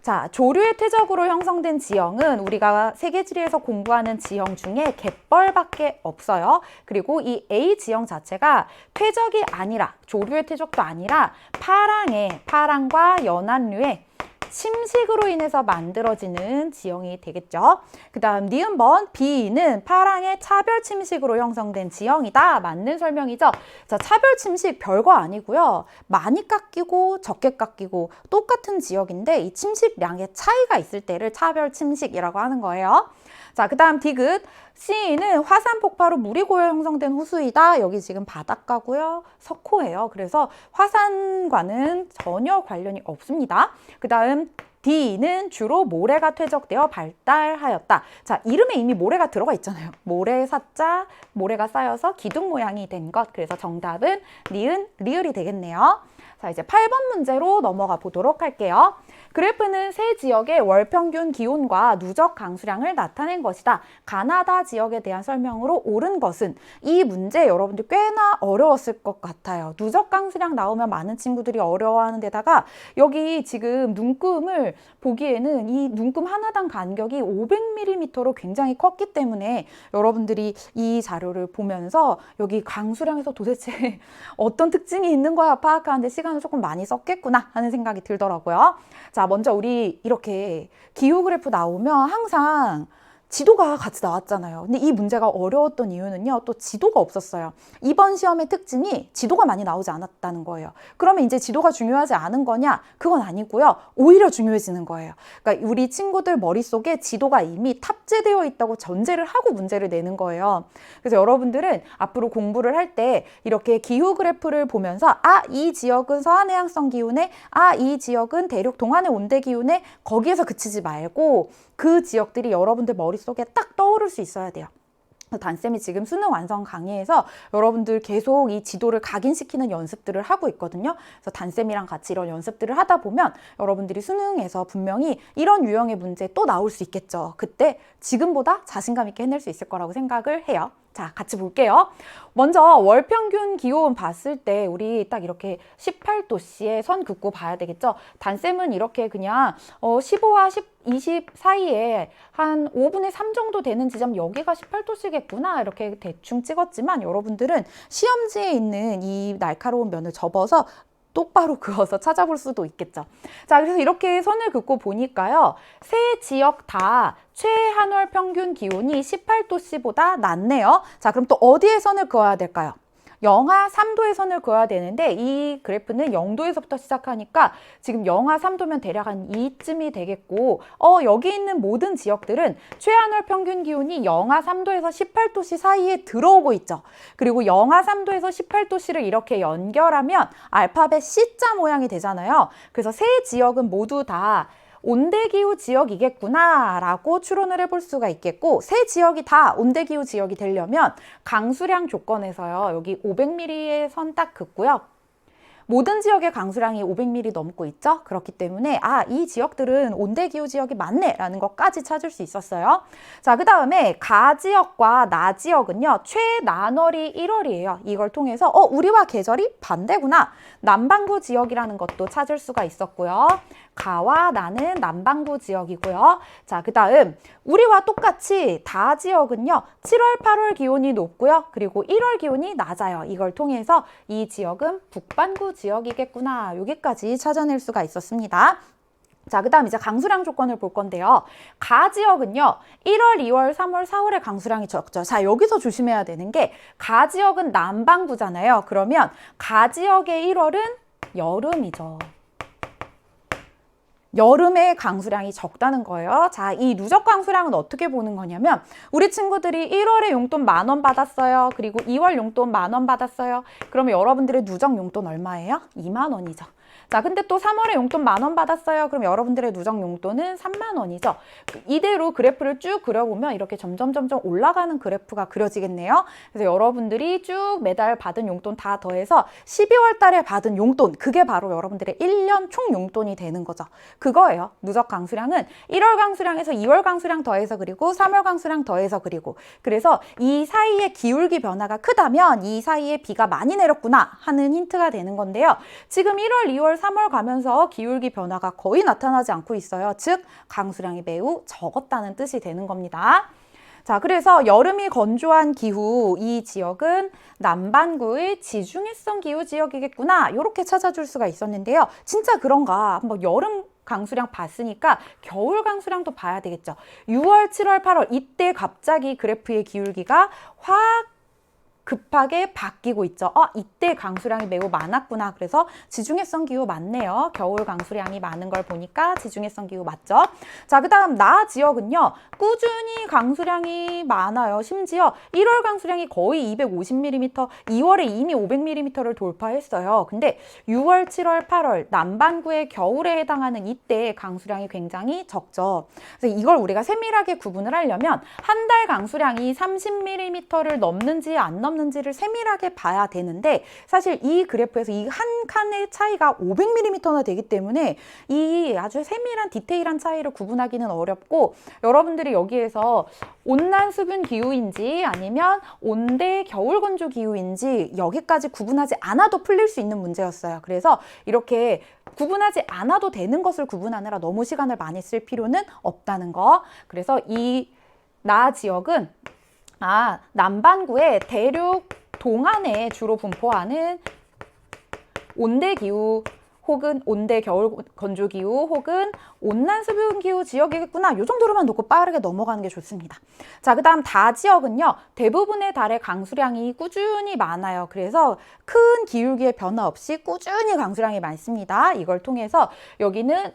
자, 조류의 퇴적으로 형성된 지형은 우리가 세계지리에서 공부하는 지형 중에 갯벌밖에 없어요. 그리고 이 A 지형 자체가 퇴적이 아니라, 조류의 퇴적도 아니라 파랑과 연안류의 침식으로 인해서 만들어지는 지형이 되겠죠. 그 다음 니은번 B는 파랑의 차별 침식으로 형성된 지형이다. 맞는 설명이죠. 자, 차별 침식 별거 아니고요. 많이 깎이고 적게 깎이고 똑같은 지역인데 이 침식량의 차이가 있을 때를 차별 침식이라고 하는 거예요. 자, 그 다음 디귿 C는 화산 폭발로 물이 고여 형성된 호수이다. 여기 지금 바닷가고요. 석호예요. 그래서 화산과는 전혀 관련이 없습니다. 그 다음 D는 주로 모래가 퇴적되어 발달하였다. 자, 이름에 이미 모래가 들어가 있잖아요. 모래 사자, 모래가 쌓여서 기둥 모양이 된 것. 그래서 정답은 니은, 리을이 되겠네요. 자, 이제 8번 문제로 넘어가 보도록 할게요. 그래프는 세 지역의 월평균 기온과 누적 강수량을 나타낸 것이다. 가나다 지역에 대한 설명으로 옳은 것은, 이 문제 여러분들 꽤나 어려웠을 것 같아요. 누적 강수량 나오면 많은 친구들이 어려워하는 데다가 여기 지금 눈금을 보기에는 이 눈금 하나당 간격이 500mm로 굉장히 컸기 때문에 여러분들이 이 자료를 보면서 여기 강수량에서 도대체 어떤 특징이 있는 거야 파악하는데 시간을 조금 많이 썼겠구나 하는 생각이 들더라고요. 자, 먼저 우리 이렇게 기후 그래프 나오면 항상 지도가 같이 나왔잖아요. 근데 이 문제가 어려웠던 이유는요, 또 지도가 없었어요. 이번 시험의 특징이 지도가 많이 나오지 않았다는 거예요. 그러면 이제 지도가 중요하지 않은 거냐? 그건 아니고요. 오히려 중요해지는 거예요. 그러니까 우리 친구들 머릿속에 지도가 이미 탑재되어 있다고 전제를 하고 문제를 내는 거예요. 그래서 여러분들은 앞으로 공부를 할 때 이렇게 기후 그래프를 보면서 이 지역은 서한해양성 기후네, 이 지역은 대륙 동안의 온대 기후네, 거기에서 그치지 말고 그 지역들이 여러분들 머릿속에 딱 떠오를 수 있어야 돼요. 단쌤이 지금 수능 완성 강의에서 여러분들 계속 이 지도를 각인시키는 연습들을 하고 있거든요. 그래서 단쌤이랑 같이 이런 연습들을 하다 보면 여러분들이 수능에서 분명히 이런 유형의 문제 또 나올 수 있겠죠. 그때 지금보다 자신감 있게 해낼 수 있을 거라고 생각을 해요. 자, 같이 볼게요. 먼저 월평균 기온 봤을 때 우리 딱 이렇게 18도씨에 선 긋고 봐야 되겠죠. 단쌤은 이렇게 그냥 15와 20 사이에 한 5분의 3 정도 되는 지점, 여기가 18도씨겠구나 이렇게 대충 찍었지만 여러분들은 시험지에 있는 이 날카로운 면을 접어서 똑바로 그어서 찾아볼 수도 있겠죠. 자, 그래서 이렇게 선을 긋고 보니까요. 세 지역 다 최한월 평균 기온이 18도씨보다 낮네요. 자, 그럼 또 어디에 선을 그어야 될까요? 영하 3도의 선을 그어야 되는데 이 그래프는 0도에서부터 시작하니까 지금 영하 3도면 대략 한 이쯤이 되겠고 여기 있는 모든 지역들은 최한월 평균 기온이 영하 3도에서 18도씨 사이에 들어오고 있죠. 그리고 영하 3도에서 18도씨를 이렇게 연결하면 알파벳 C자 모양이 되잖아요. 그래서 세 지역은 모두 다 온대기후 지역이겠구나 라고 추론을 해볼 수가 있겠고, 세 지역이 다 온대기후 지역이 되려면 강수량 조건에서요, 여기 500mm의 선 딱 긋고요. 모든 지역의 강수량이 500mm 넘고 있죠. 그렇기 때문에 이 지역들은 온대기후 지역이 맞네 라는 것까지 찾을 수 있었어요. 자, 그 다음에 가지역과 나지역은요, 최나월이 1월이에요. 이걸 통해서 우리와 계절이 반대구나, 남반구 지역이라는 것도 찾을 수가 있었고요. 가와 나는 남반구 지역이고요. 자, 그 다음 우리와 똑같이 다 지역은요, 7월, 8월 기온이 높고요. 그리고 1월 기온이 낮아요. 이걸 통해서 이 지역은 북반구 지역이겠구나, 여기까지 찾아낼 수가 있었습니다. 자, 그 다음 이제 강수량 조건을 볼 건데요. 가 지역은요, 1월, 2월, 3월, 4월에 강수량이 적죠. 자, 여기서 조심해야 되는 게, 가 지역은 남반구잖아요. 그러면 가 지역의 1월은 여름이죠. 여름에 강수량이 적다는 거예요. 자, 이 누적 강수량은 어떻게 보는 거냐면, 우리 친구들이 1월에 용돈 10,000원 받았어요. 그리고 2월 용돈 10,000원 받았어요. 그러면 여러분들의 누적 용돈 얼마예요? 20,000원이죠. 자, 근데 또 3월에 용돈 10,000원 받았어요. 그럼 여러분들의 누적 용돈은 30,000원이죠. 이대로 그래프를 쭉 그려보면 이렇게 점점 올라가는 그래프가 그려지겠네요. 그래서 여러분들이 쭉 매달 받은 용돈 다 더해서 12월 달에 받은 용돈, 그게 바로 여러분들의 1년 총 용돈이 되는 거죠. 그거예요. 누적 강수량은 1월 강수량에서 2월 강수량 더해서 그리고 3월 강수량 더해서 그리고, 그래서 이 사이에 기울기 변화가 크다면 이 사이에 비가 많이 내렸구나 하는 힌트가 되는 건데요. 지금 1월, 2월, 3월 가면서 기울기 변화가 거의 나타나지 않고 있어요. 즉 강수량이 매우 적었다는 뜻이 되는 겁니다. 자, 그래서 여름이 건조한 기후, 이 지역은 남반구의 지중해성 기후 지역이겠구나, 이렇게 찾아줄 수가 있었는데요. 진짜 그런가? 한번 여름 강수량 봤으니까 겨울 강수량도 봐야 되겠죠. 6월, 7월, 8월 이때 갑자기 그래프의 기울기가 확 급하게 바뀌고 있죠. 이때 강수량이 매우 많았구나. 그래서 지중해성 기후 맞네요. 겨울 강수량이 많은 걸 보니까 지중해성 기후 맞죠? 자, 그 다음 나 지역은요, 꾸준히 강수량이 많아요. 심지어 1월 강수량이 거의 250mm, 2월에 이미 500mm를 돌파했어요. 근데 6월, 7월, 8월 남반구의 겨울에 해당하는 이때 강수량이 굉장히 적죠. 그래서 이걸 우리가 세밀하게 구분을 하려면 한 달 강수량이 30mm를 넘는지 안 넘는지를 세밀하게 봐야 되는데, 사실 이 그래프에서 이 한 칸의 차이가 500mm나 되기 때문에 이 아주 세밀한 디테일한 차이를 구분하기는 어렵고, 여러분들이 여기에서 온난 수분 기후인지 아니면 온대 겨울 건조 기후인지 여기까지 구분하지 않아도 풀릴 수 있는 문제였어요. 그래서 이렇게 구분하지 않아도 되는 것을 구분하느라 너무 시간을 많이 쓸 필요는 없다는 거. 그래서 이 나 지역은 남반구의 대륙 동안에 주로 분포하는 온대기후 혹은 온대 겨울 건조 기후 혹은 온난 수분 기후 지역이겠구나. 이 정도로만 놓고 빠르게 넘어가는 게 좋습니다. 자, 그 다음 다 지역은요, 대부분의 달의 강수량이 꾸준히 많아요. 그래서 큰 기울기의 변화 없이 꾸준히 강수량이 많습니다. 이걸 통해서 여기는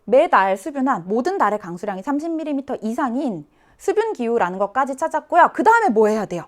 매달 수분한 모든 달의 강수량이 30mm 이상인 수분 기후라는 것까지 찾았고요. 그 다음에 뭐 해야 돼요?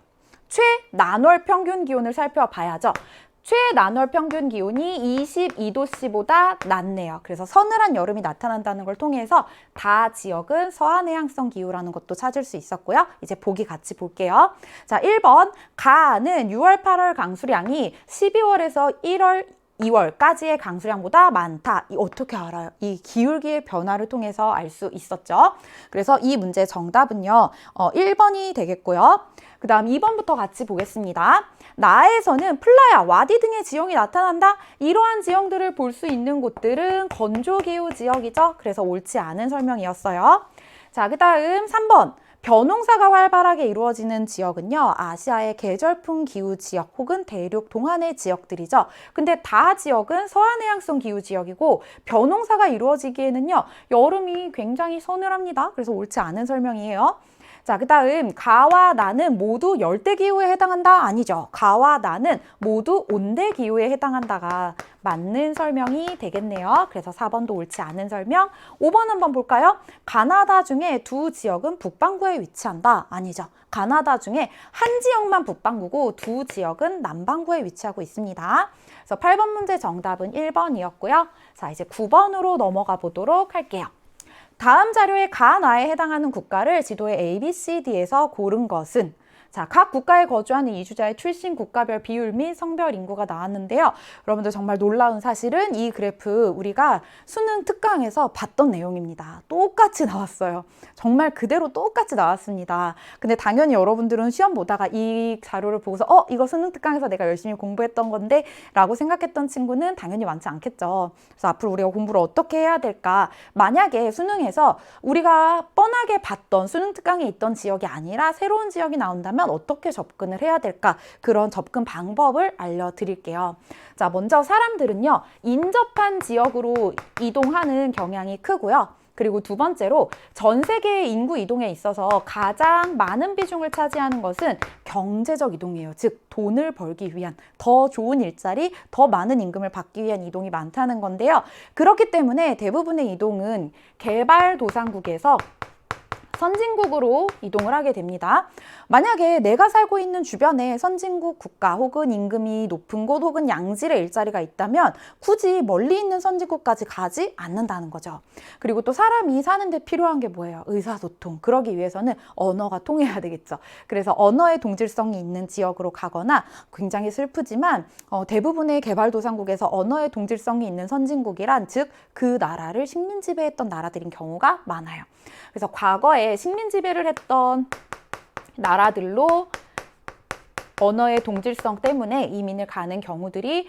최난월 평균 기온을 살펴봐야죠. 최난월 평균 기온이 22도씨보다 낮네요. 그래서 서늘한 여름이 나타난다는 걸 통해서 다 지역은 서한해양성 기후라는 것도 찾을 수 있었고요. 이제 보기 같이 볼게요. 자, 1번 가는 6월, 8월 강수량이 12월에서 1월, 2월까지의 강수량보다 많다. 어떻게 알아요? 이 기울기의 변화를 통해서 알 수 있었죠. 그래서 이 문제 정답은요, 1번이 되겠고요. 그 다음 2번부터 같이 보겠습니다. 나에서는 플라야, 와디 등의 지형이 나타난다. 이러한 지형들을 볼 수 있는 곳들은 건조기후 지역이죠. 그래서 옳지 않은 설명이었어요. 자, 그 다음 3번. 벼농사가 활발하게 이루어지는 지역은요, 아시아의 계절풍 기후 지역 혹은 대륙 동안의 지역들이죠. 근데 다 지역은 서한해양성 기후 지역이고, 벼농사가 이루어지기에는요, 여름이 굉장히 서늘합니다. 그래서 옳지 않은 설명이에요. 자, 그 다음 가와 나는 모두 열대기후에 해당한다? 아니죠. 가와 나는 모두 온대기후에 해당한다가 맞는 설명이 되겠네요. 그래서 4번도 옳지 않은 설명. 5번 한번 볼까요? 가나다 중에 두 지역은 북반구에 위치한다? 아니죠. 가나다 중에 한 지역만 북반구고 두 지역은 남반구에 위치하고 있습니다. 그래서 8번 문제 정답은 1번이었고요. 자, 이제 9번으로 넘어가 보도록 할게요. 다음 자료에 가나에 해당하는 국가를 지도의 A, B, C, D에서 고른 것은, 자, 각 국가에 거주하는 이주자의 출신 국가별 비율 및 성별 인구가 나왔는데요. 여러분들 정말 놀라운 사실은 이 그래프 우리가 수능 특강에서 봤던 내용입니다. 똑같이 나왔어요. 정말 그대로 똑같이 나왔습니다. 근데 당연히 여러분들은 시험 보다가 이 자료를 보고서 이거 수능 특강에서 내가 열심히 공부했던 건데 라고 생각했던 친구는 당연히 많지 않겠죠. 그래서 앞으로 우리가 공부를 어떻게 해야 될까? 만약에 수능에서 우리가 뻔하게 봤던 수능 특강에 있던 지역이 아니라 새로운 지역이 나온다면 된다면 어떻게 접근을 해야 될까? 그런 접근 방법을 알려드릴게요. 자, 먼저 사람들은요, 인접한 지역으로 이동하는 경향이 크고요. 그리고 두 번째로 전 세계의 인구 이동에 있어서 가장 많은 비중을 차지하는 것은 경제적 이동이에요. 즉 돈을 벌기 위한 더 좋은 일자리, 더 많은 임금을 받기 위한 이동이 많다는 건데요. 그렇기 때문에 대부분의 이동은 개발도상국에서 선진국으로 이동을 하게 됩니다. 만약에 내가 살고 있는 주변에 선진국 국가 혹은 임금이 높은 곳 혹은 양질의 일자리가 있다면 굳이 멀리 있는 선진국까지 가지 않는다는 거죠. 그리고 또 사람이 사는데 필요한 게 뭐예요? 의사소통. 그러기 위해서는 언어가 통해야 되겠죠. 그래서 언어의 동질성이 있는 지역으로 가거나 굉장히 슬프지만 대부분의 개발도상국에서 언어의 동질성이 있는 선진국이란 즉 그 나라를 식민 지배했던 나라들인 경우가 많아요. 그래서 과거에 식민 지배를 했던 나라들로 언어의 동질성 때문에 이민을 가는 경우들이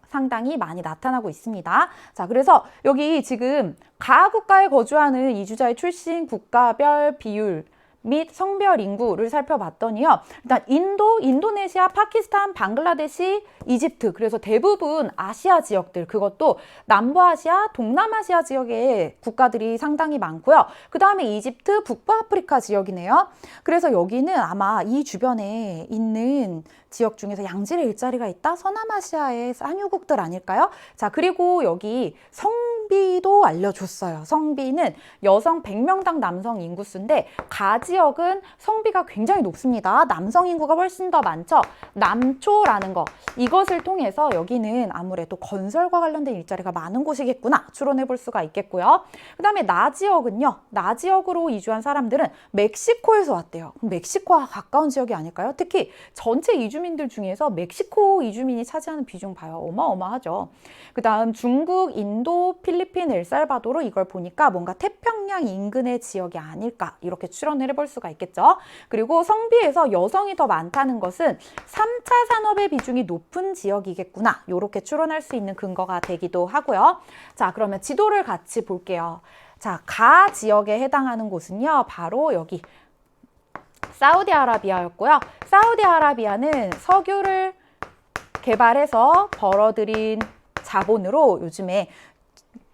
상당히 많이 나타나고 있습니다. 자, 그래서 여기 지금 각 국가에 거주하는 이주자의 출신 국가별 비율 및 성별 인구를 살펴봤더니요. 일단 인도, 인도네시아, 파키스탄, 방글라데시, 이집트 그래서 대부분 아시아 지역들 그것도 남부아시아, 동남아시아 지역의 국가들이 상당히 많고요. 그 다음에 이집트, 북부아프리카 지역이네요. 그래서 여기는 아마 이 주변에 있는 지역 중에서 양질의 일자리가 있다? 서남아시아의 산유국들 아닐까요? 자, 그리고 여기 성비도 알려줬어요. 성비는 여성 100명당 남성 인구수인데 가 지역은 성비가 굉장히 높습니다. 남성 인구가 훨씬 더 많죠. 남초라는 거 이것을 통해서 여기는 아무래도 건설과 관련된 일자리가 많은 곳이겠구나 추론해 볼 수가 있겠고요. 그 다음에 나 지역은요. 나 지역으로 이주한 사람들은 멕시코에서 왔대요. 그럼 멕시코와 가까운 지역이 아닐까요? 특히 전체 이주민들 중에서 멕시코 이주민이 차지하는 비중 봐요. 어마어마하죠. 그 다음 중국, 인도, 필리핀, 엘살바도르 이걸 보니까 뭔가 태평양 인근의 지역이 아닐까 이렇게 추론을 해볼 수가 있겠죠. 그리고 성비에서 여성이 더 많다는 것은 3차 산업의 비중이 높은 지역이겠구나 이렇게 추론할 수 있는 근거가 되기도 하고요. 자, 그러면 지도를 같이 볼게요. 자, 가 지역에 해당하는 곳은요. 바로 여기 사우디아라비아였고요. 사우디아라비아는 석유를 개발해서 벌어들인 자본으로 요즘에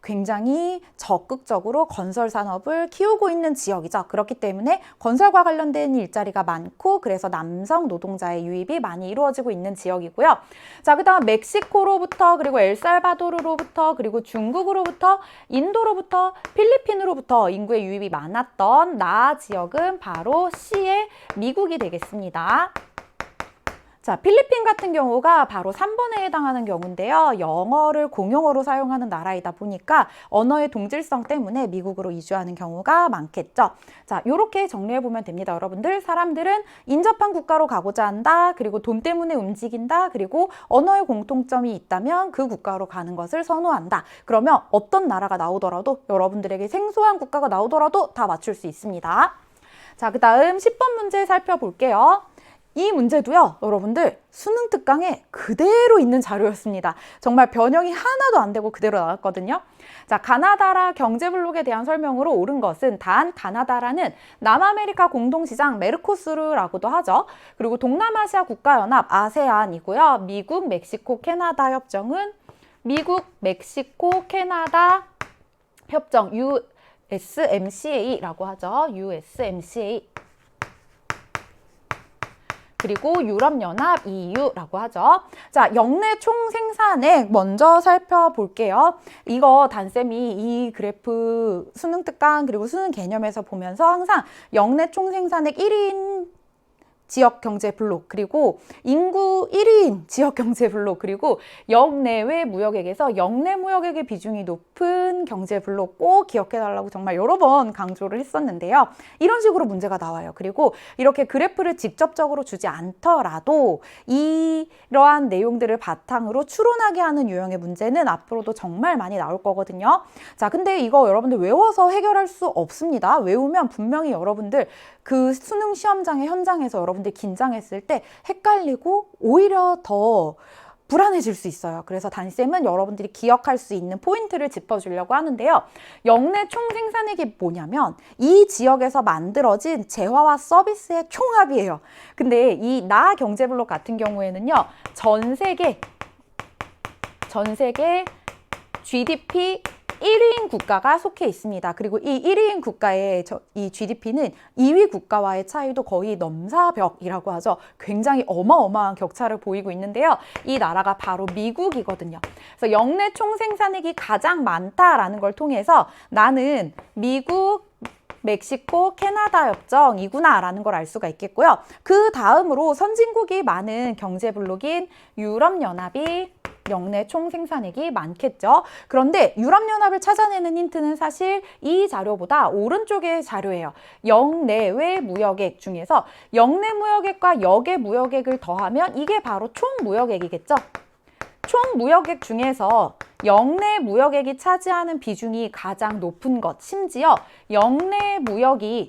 굉장히 적극적으로 건설 산업을 키우고 있는 지역이죠. 그렇기 때문에 건설과 관련된 일자리가 많고 그래서 남성 노동자의 유입이 많이 이루어지고 있는 지역이고요. 자, 그 다음 멕시코로부터 그리고 엘살바도르로부터 그리고 중국으로부터 인도로부터 필리핀으로부터 인구의 유입이 많았던 나 지역은 바로 C의 미국이 되겠습니다. 자, 필리핀 같은 경우가 바로 3번에 해당하는 경우인데요. 영어를 공용어로 사용하는 나라이다 보니까 언어의 동질성 때문에 미국으로 이주하는 경우가 많겠죠. 자, 이렇게 정리해보면 됩니다. 여러분들, 사람들은 인접한 국가로 가고자 한다. 그리고 돈 때문에 움직인다. 그리고 언어의 공통점이 있다면 그 국가로 가는 것을 선호한다. 그러면 어떤 나라가 나오더라도 여러분들에게 생소한 국가가 나오더라도 다 맞출 수 있습니다. 자, 그 다음 10번 문제 살펴볼게요. 이 문제도요, 여러분들 수능 특강에 그대로 있는 자료였습니다. 정말 변형이 하나도 안 되고 그대로 나왔거든요. 자, 가나다라 경제블록에 대한 설명으로 옳은 것은 단 가나다라는 남아메리카 공동시장 메르코스르라고도 하죠. 그리고 동남아시아 국가연합 아세안이고요. 미국, 멕시코, 캐나다 협정은 미국, 멕시코, 캐나다 협정 USMCA라고 하죠. USMCA. 그리고 유럽연합 EU라고 하죠. 자, 역내 총생산액 먼저 살펴볼게요. 이거 단쌤이 이 그래프 수능 특강 그리고 수능 개념에서 보면서 항상 역내 총생산액 1인 지역경제 블록 그리고 인구 1인 지역경제 블록 그리고 역내외 무역액에서 역내 무역액의 비중이 높은 경제 블록 꼭 기억해달라고 정말 여러 번 강조를 했었는데요. 이런 식으로 문제가 나와요. 그리고 이렇게 그래프를 직접적으로 주지 않더라도 이러한 내용들을 바탕으로 추론하게 하는 유형의 문제는 앞으로도 정말 많이 나올 거거든요. 자, 근데 이거 여러분들 외워서 해결할 수 없습니다. 외우면 분명히 여러분들 그 수능 시험장의 현장에서 여러분들 긴장했을 때 헷갈리고 오히려 더 불안해질 수 있어요. 그래서 담임쌤은 여러분들이 기억할 수 있는 포인트를 짚어주려고 하는데요. 역내 총생산액이 뭐냐면 이 지역에서 만들어진 재화와 서비스의 총합이에요. 근데 이 나 경제블록 같은 경우에는요. 전 세계 GDP 1위인 국가가 속해 있습니다. 그리고 이 1위인 국가의 이 GDP는 2위 국가와의 차이도 거의 넘사벽이라고 하죠. 굉장히 어마어마한 격차를 보이고 있는데요. 이 나라가 바로 미국이거든요. 그래서 역내 총생산액이 가장 많다라는 걸 통해서 나는 미국, 멕시코, 캐나다 협정이구나 라는 걸 알 수가 있겠고요. 그 다음으로 선진국이 많은 경제블록인 유럽연합이 역내 총생산액이 많겠죠. 그런데 유럽연합을 찾아내는 힌트는 사실 이 자료보다 오른쪽의 자료예요. 역내외 무역액 중에서 역내 무역액과 역외 무역액을 더하면 이게 바로 총 무역액이겠죠. 총 무역액 중에서 역내 무역액이 차지하는 비중이 가장 높은 것, 심지어 역내 무역이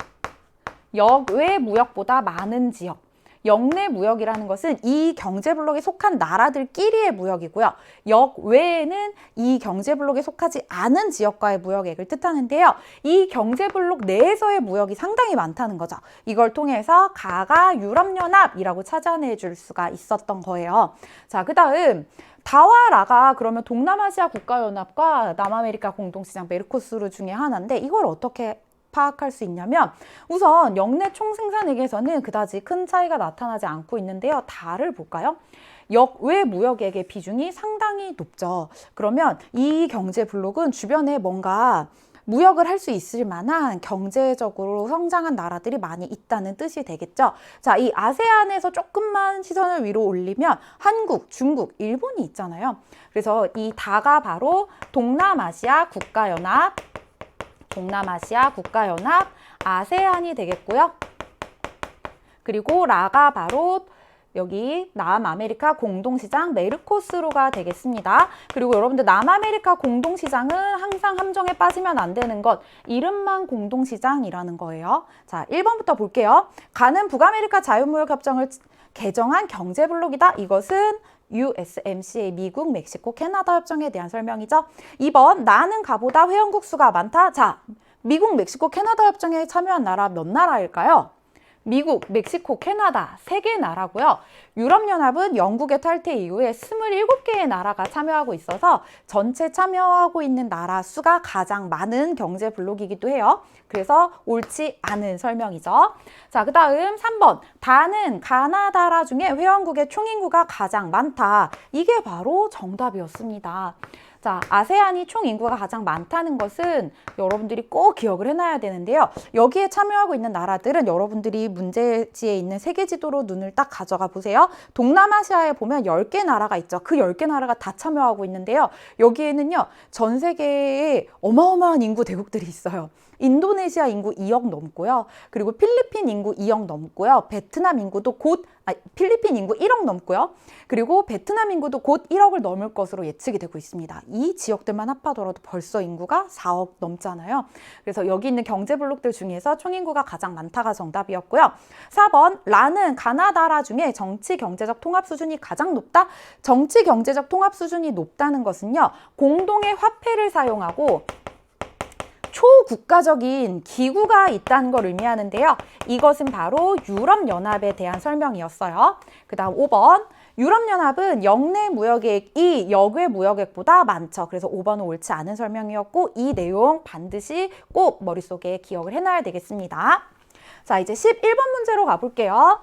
역외 무역보다 많은 지역. 역내 무역이라는 것은 이 경제블록에 속한 나라들끼리의 무역이고요. 역외에는 이 경제블록에 속하지 않은 지역과의 무역액을 뜻하는데요. 이 경제블록 내에서의 무역이 상당히 많다는 거죠. 이걸 통해서 가가 유럽연합이라고 찾아내줄 수가 있었던 거예요. 자, 그 다음 다와 라가 그러면 동남아시아 국가연합과 남아메리카 공동시장 메르코스르 중에 하나인데 이걸 어떻게 파악할 수 있냐면 우선 역내 총생산액에서는 그다지 큰 차이가 나타나지 않고 있는데요. 다를 볼까요? 역외 무역액의 비중이 상당히 높죠. 그러면 이 경제 블록은 주변에 뭔가 무역을 할 수 있을 만한 경제적으로 성장한 나라들이 많이 있다는 뜻이 되겠죠. 자, 이 아세안에서 조금만 시선을 위로 올리면 한국, 중국, 일본이 있잖아요. 그래서 이 다가 바로 동남아시아 국가연합, 아세안이 되겠고요. 그리고 라가 바로 여기 남아메리카 공동시장 메르코스루가 되겠습니다. 그리고 여러분들 남아메리카 공동시장은 항상 함정에 빠지면 안 되는 것, 이름만 공동시장이라는 거예요. 자, 1번부터 볼게요. 가는 북아메리카 자유무역협정을 개정한 경제블록이다. 이것은 USMCA 미국, 멕시코, 캐나다 협정에 대한 설명이죠. 2번 나는 가보다 회원국 수가 많다. 자, 미국, 멕시코, 캐나다 협정에 참여한 나라 몇 나라일까요? 미국, 멕시코, 캐나다 3개 나라고요. 유럽연합은 영국의 탈퇴 이후에 27개의 나라가 참여하고 있어서 전체 참여하고 있는 나라 수가 가장 많은 경제 블록이기도 해요. 그래서 옳지 않은 설명이죠. 자, 그 다음 3번. 다는 가나다라 중에 회원국의 총인구가 가장 많다. 이게 바로 정답이었습니다. 자, 아세안이 총 인구가 가장 많다는 것은 여러분들이 꼭 기억을 해놔야 되는데요. 여기에 참여하고 있는 나라들은 여러분들이 문제지에 있는 세계지도로 눈을 딱 가져가 보세요. 동남아시아에 보면 10개 나라가 있죠. 그 10개 나라가 다 참여하고 있는데요. 여기에는요, 전 세계에 어마어마한 인구 대국들이 있어요. 인도네시아 인구 2억 넘고요. 그리고 필리핀 인구 2억 넘고요. 베트남 인구도 필리핀 인구 1억 넘고요. 그리고 베트남 인구도 곧 1억을 넘을 것으로 예측이 되고 있습니다. 이 지역들만 합하더라도 벌써 인구가 4억 넘잖아요. 그래서 여기 있는 경제 블록들 중에서 총인구가 가장 많다가 정답이었고요. 4번 라는 가나다라 중에 정치 경제적 통합 수준이 가장 높다. 정치 경제적 통합 수준이 높다는 것은요. 공동의 화폐를 사용하고 초국가적인 기구가 있다는 걸 의미하는데요. 이것은 바로 유럽연합에 대한 설명이었어요. 그 다음 5번. 유럽연합은 역내 무역액이 역외 무역액보다 많죠. 그래서 5번은 옳지 않은 설명이었고 이 내용 반드시 꼭 머릿속에 기억을 해놔야 되겠습니다. 자, 이제 11번 문제로 가볼게요.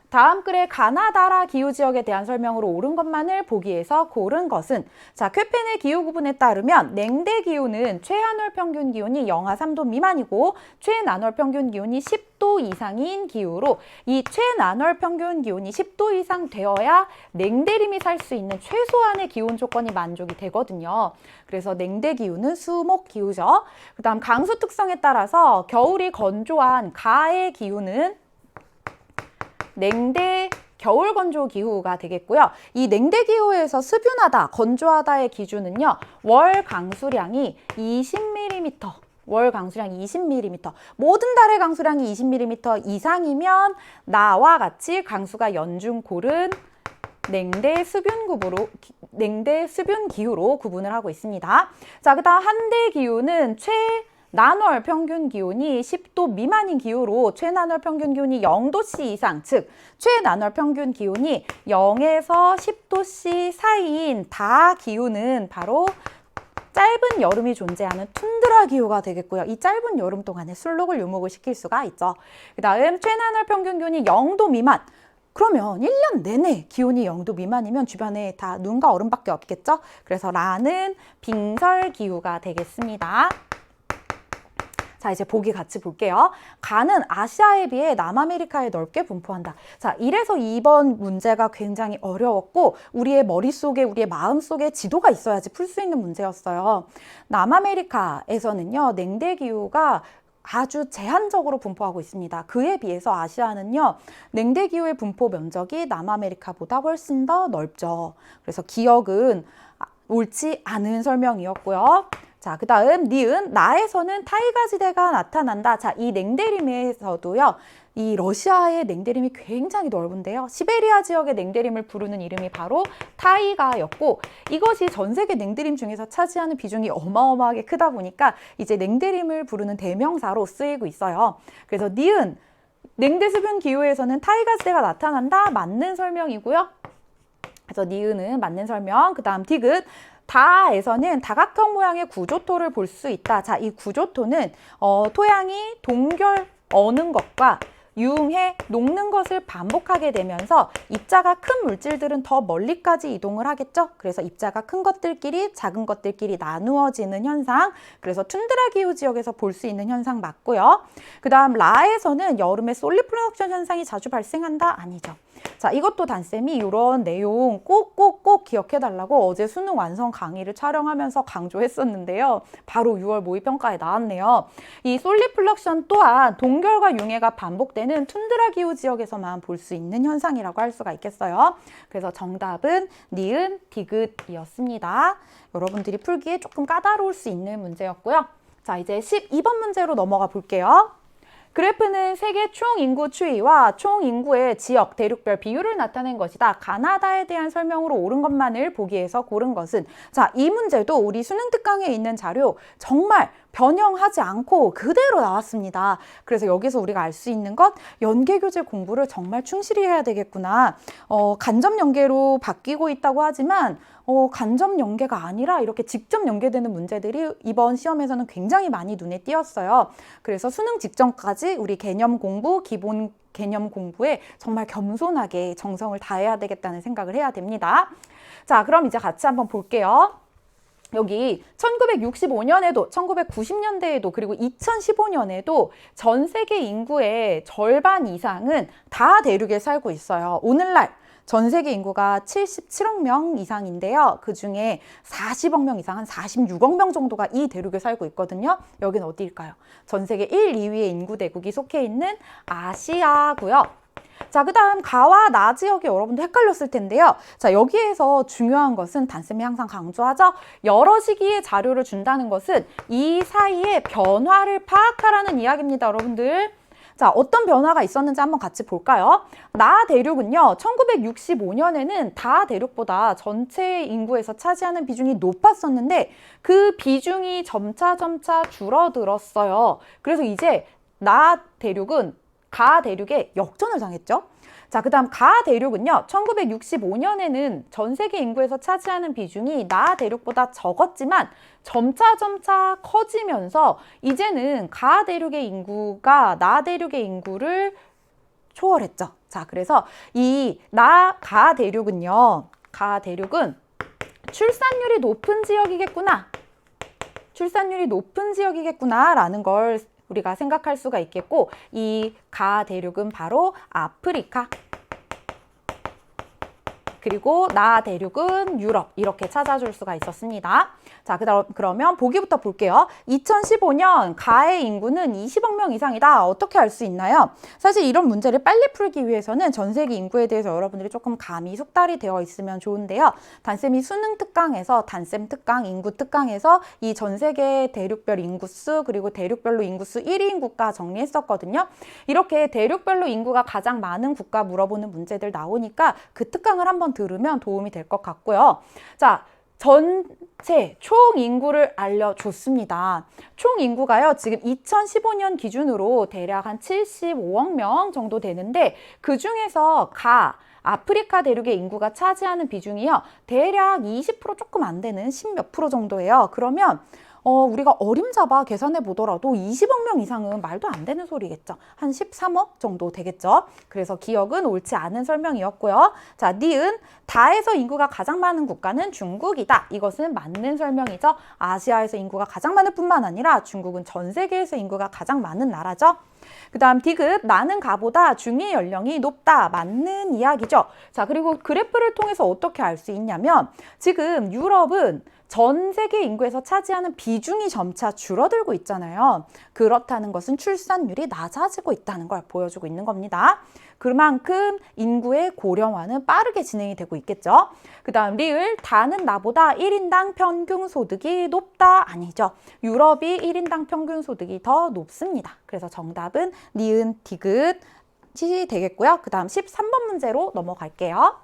다음 글의 가나다라 기후지역에 대한 설명으로 옳은 것만을 보기에서 고른 것은 자, 쾌펜의 기후구분에 따르면 냉대 기후는 최한월 평균 기온이 영하 3도 미만이고 최난월 평균 기온이 10도 이상인 기후로 이 최난월 평균 기온이 10도 이상 되어야 냉대림이 살 수 있는 최소한의 기온 조건이 만족이 되거든요. 그래서 냉대 기후는 수목 기후죠. 그 다음 강수 특성에 따라서 겨울이 건조한 가의 기후는 냉대 겨울 건조 기후가 되겠고요. 이 냉대 기후에서 습윤하다, 건조하다의 기준은요. 월 강수량이 20mm, 월 강수량이 20mm, 모든 달의 강수량이 20mm 이상이면 나와 같이 강수가 연중 고른 냉대 수분 기후로 구분을 하고 있습니다. 자, 그다음 한대 기후는 최난월 평균 기온이 10도 미만인 기후로 최난월 평균 기온이 0도씨 이상, 즉 최난월 평균 기온이 0에서 10도씨 사이인 다 기후는 바로 짧은 여름이 존재하는 툰드라 기후가 되겠고요. 이 짧은 여름 동안에 술록을 유목을 시킬 수가 있죠. 그 다음 최난월 평균 기온이 0도 미만. 그러면 1년 내내 기온이 0도 미만이면 주변에 다 눈과 얼음밖에 없겠죠? 그래서 라는 빙설 기후가 되겠습니다. 자, 이제 보기 같이 볼게요. 가는 아시아에 비해 남아메리카에 넓게 분포한다. 자, 이래서 이번 문제가 굉장히 어려웠고 우리의 머릿속에, 우리의 마음속에 지도가 있어야지 풀 수 있는 문제였어요. 남아메리카에서는요, 냉대기후가 아주 제한적으로 분포하고 있습니다. 그에 비해서 아시아는요, 냉대기후의 분포 면적이 남아메리카보다 훨씬 더 넓죠. 그래서 기억은 옳지 않은 설명이었고요. 자, 그 다음 니은, 나에서는 타이가지대가 나타난다. 자, 이 냉대림에서도요, 이 러시아의 냉대림이 굉장히 넓은데요. 시베리아 지역의 냉대림을 부르는 이름이 바로 타이가였고, 이것이 전 세계 냉대림 중에서 차지하는 비중이 어마어마하게 크다 보니까 이제 냉대림을 부르는 대명사로 쓰이고 있어요. 그래서 니은, 냉대수분 기후에서는 타이가지대가 나타난다. 맞는 설명이고요. 그래서 니은은 맞는 설명. 그 다음 디귿. 다에서는 다각형 모양의 구조토를 볼 수 있다. 자, 이 구조토는 토양이 동결 어는 것과 유흥해 녹는 것을 반복하게 되면서 입자가 큰 물질들은 더 멀리까지 이동을 하겠죠. 그래서 입자가 큰 것들끼리 작은 것들끼리 나누어지는 현상. 그래서 툰드라 기후 지역에서 볼 수 있는 현상 맞고요. 그 다음 라에서는 여름에 솔리 프로덕션 현상이 자주 발생한다? 아니죠. 자, 이것도 단쌤이 이런 내용 꼭 기억해달라고 어제 수능 완성 강의를 촬영하면서 강조했었는데요. 바로 6월 모의평가에 나왔네요. 이 솔리플럭션 또한 동결과 융해가 반복되는 툰드라 기후 지역에서만 볼 수 있는 현상이라고 할 수가 있겠어요. 그래서 정답은 니은, 디귿이었습니다. 여러분들이 풀기에 조금 까다로울 수 있는 문제였고요. 자, 이제 12번 문제로 넘어가 볼게요. 그래프는 세계 총인구 추이와 총인구의 지역, 대륙별 비율을 나타낸 것이다. 가나다에 대한 설명으로 옳은 것만을 보기에서 고른 것은? 자, 이 문제도 우리 수능 특강에 있는 자료 정말 변형하지 않고 그대로 나왔습니다. 그래서 여기서 우리가 알 수 있는 것, 연계교재 공부를 정말 충실히 해야 되겠구나. 간접 연계로 바뀌고 있다고 하지만 간접 연계가 아니라 이렇게 직접 연계되는 문제들이 이번 시험에서는 굉장히 많이 눈에 띄었어요. 그래서 수능 직전까지 우리 개념 공부, 기본 개념 공부에 정말 겸손하게 정성을 다해야 되겠다는 생각을 해야 됩니다. 자, 그럼 이제 같이 한번 볼게요. 여기 1965년에도, 1990년대에도, 그리고 2015년에도 전 세계 인구의 절반 이상은 다 대륙에 살고 있어요. 오늘날 전 세계 인구가 77억 명 이상인데요. 그중에 40억 명 이상, 한 46억 명 정도가 이 대륙에 살고 있거든요. 여기는 어디일까요? 전 세계 1, 2위의 인구 대국이 속해 있는 아시아고요. 자, 그 다음 가와 나 지역이 여러분들 헷갈렸을 텐데요. 자, 여기에서 중요한 것은 단쌤이 항상 강조하죠. 여러 시기의 자료를 준다는 것은 이 사이의 변화를 파악하라는 이야기입니다, 여러분들. 자, 어떤 변화가 있었는지 한번 같이 볼까요? 나 대륙은요, 1965년에는 다 대륙보다 전체 인구에서 차지하는 비중이 높았었는데 그 비중이 점차 줄어들었어요. 그래서 이제 나 대륙은 가 대륙에 역전을 당했죠. 자, 그 다음 가 대륙은요, 1965년에는 전 세계 인구에서 차지하는 비중이 나 대륙보다 적었지만 점차 커지면서 이제는 가 대륙의 인구가 나 대륙의 인구를 초월했죠. 자, 그래서 이 가 대륙은요, 가 대륙은 출산율이 높은 지역이겠구나. 출산율이 높은 지역이겠구나 라는 걸 우리가 생각할 수가 있겠고, 이 가 대륙은 바로 아프리카, 그리고 나 대륙은 유럽, 이렇게 찾아줄 수가 있었습니다. 자, 그러면 보기부터 볼게요. 2015년 가의 인구는 20억 명 이상이다. 어떻게 알 수 있나요? 사실 이런 문제를 빨리 풀기 위해서는 전 세계 인구에 대해서 여러분들이 조금 감이 숙달이 되어 있으면 좋은데요. 단쌤이 수능 특강에서, 단쌤 특강, 인구 특강에서 이 전 세계 대륙별 인구수, 그리고 대륙별로 인구수 1위인 국가 정리했었거든요. 이렇게 대륙별로 인구가 가장 많은 국가 물어보는 문제들 나오니까 그 특강을 한번 한번 들으면 도움이 될 것 같고요. 자, 전체 총 인구를 알려줬습니다. 총 인구가요, 지금 2015년 기준으로 대략 한 75억 명 정도 되는데, 그 중에서 아프리카 대륙의 인구가 차지하는 비중이요, 대략 20% 조금 안 되는 10몇 프로 정도예요. 그러면 우리가 어림잡아 계산해 보더라도 20억 명 이상은 말도 안 되는 소리겠죠. 한 13억 정도 되겠죠. 그래서 기억은 옳지 않은 설명이었고요. 자, 니은 다에서 인구가 가장 많은 국가는 중국이다. 이것은 맞는 설명이죠. 아시아에서 인구가 가장 많을 뿐만 아니라 중국은 전 세계에서 인구가 가장 많은 나라죠. 그 다음 디귿, 나는 가보다 중위 연령이 높다. 맞는 이야기죠. 자, 그리고 그래프를 통해서 어떻게 알 수 있냐면, 지금 유럽은 전 세계 인구에서 차지하는 비중이 점차 줄어들고 있잖아요. 그렇다는 것은 출산율이 낮아지고 있다는 걸 보여주고 있는 겁니다. 그만큼 인구의 고령화는 빠르게 진행이 되고 있겠죠. 그 다음 리을, 다는 나보다 1인당 평균 소득이 높다. 아니죠. 유럽이 1인당 평균 소득이 더 높습니다. 그래서 정답은 니은 디귿이 되겠고요. 그 다음 13번 문제로 넘어갈게요.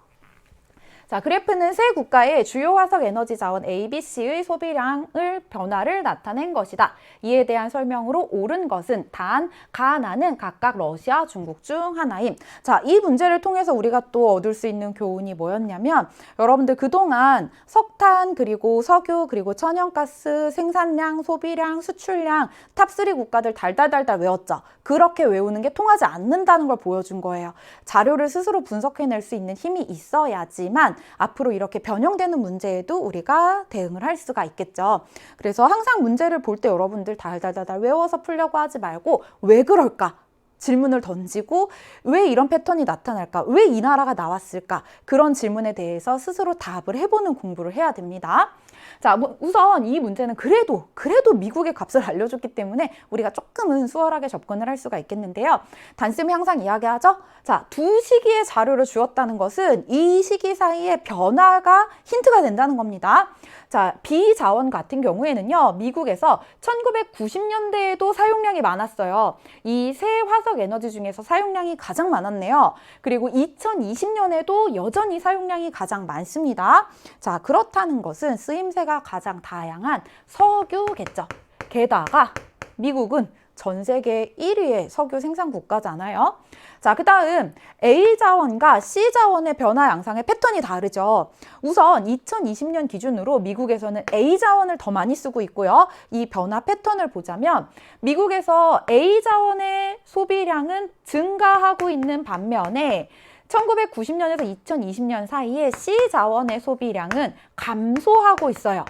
자, 그래프는 세 국가의 주요 화석 에너지 자원 A, B, C의 소비량을 변화를 나타낸 것이다. 이에 대한 설명으로 옳은 것은 단, 가, 나는 각각 러시아, 중국 중 하나임. 자, 이 문제를 통해서 우리가 또 얻을 수 있는 교훈이 뭐였냐면, 여러분들 그동안 석탄, 그리고 석유, 그리고 천연가스 생산량, 소비량, 수출량 탑3 국가들 달달달달 외웠죠. 그렇게 외우는 게 통하지 않는다는 걸 보여준 거예요. 자료를 스스로 분석해낼 수 있는 힘이 있어야지만 앞으로 이렇게 변형되는 문제에도 우리가 대응을 할 수가 있겠죠. 그래서 항상 문제를 볼 때 여러분들 달달달달 외워서 풀려고 하지 말고, 왜 그럴까? 질문을 던지고, 왜 이런 패턴이 나타날까? 왜 이 나라가 나왔을까? 그런 질문에 대해서 스스로 답을 해보는 공부를 해야 됩니다. 자, 우선 이 문제는 그래도 미국의 값을 알려줬기 때문에 우리가 조금은 수월하게 접근을 할 수가 있겠는데요. 단쌤이 항상 이야기하죠. 자, 두 시기의 자료를 주었다는 것은 이 시기 사이에 변화가 힌트가 된다는 겁니다. 자, 비자원 같은 경우에는요, 미국에서 1990년대에도 사용량이 많았어요. 이 세 화석 에너지 중에서 사용량이 가장 많았네요. 그리고 2020년에도 여전히 사용량이 가장 많습니다. 자, 그렇다는 것은 쓰임새가 가장 다양한 석유겠죠. 게다가 미국은 전 세계 1위의 석유 생산 국가잖아요. 자, 그 다음 A자원과 C자원의 변화 양상의 패턴이 다르죠. 우선 2020년 기준으로 미국에서는 A자원을 더 많이 쓰고 있고요. 이 변화 패턴을 보자면 미국에서 A자원의 소비량은 증가하고 있는 반면에 1990년에서 2020년 사이에 C자원의 소비량은 감소하고 있어요.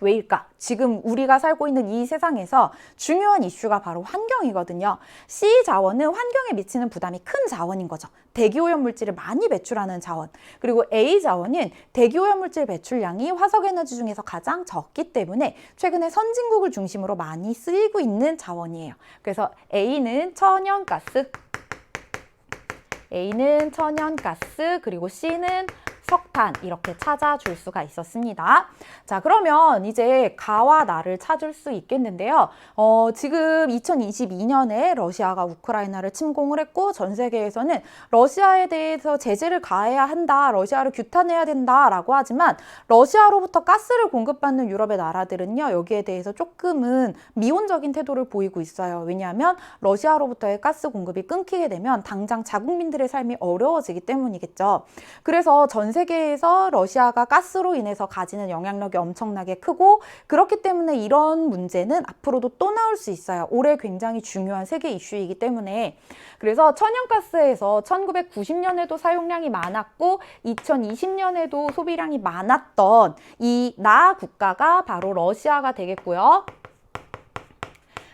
왜일까? 지금 우리가 살고 있는 이 세상에서 중요한 이슈가 바로 환경이거든요. C자원은 환경에 미치는 부담이 큰 자원인 거죠. 대기오염물질을 많이 배출하는 자원. 그리고 A자원은 대기오염물질 배출량이 화석에너지 중에서 가장 적기 때문에 최근에 선진국을 중심으로 많이 쓰이고 있는 자원이에요. 그래서 A는 천연가스, 그리고 C는 석탄, 이렇게 찾아줄 수가 있었습니다. 자, 그러면 이제 가와 나를 찾을 수 있겠는데요. 지금 2022년에 러시아가 우크라이나를 침공을 했고, 전 세계에서는 러시아에 대해서 제재를 가해야 한다, 러시아를 규탄해야 된다라고 하지만, 러시아로부터 가스를 공급받는 유럽의 나라들은요, 여기에 대해서 조금은 미온적인 태도를 보이고 있어요. 왜냐하면 러시아로부터의 가스 공급이 끊기게 되면 당장 자국민들의 삶이 어려워지기 때문이겠죠. 그래서 전 세계에서 러시아가 가스로 인해서 가지는 영향력이 엄청나게 크고, 그렇기 때문에 이런 문제는 앞으로도 또 나올 수 있어요. 올해 굉장히 중요한 세계 이슈이기 때문에. 그래서 천연가스에서 1990년에도 사용량이 많았고 2020년에도 소비량이 많았던 이 나 국가가 바로 러시아가 되겠고요.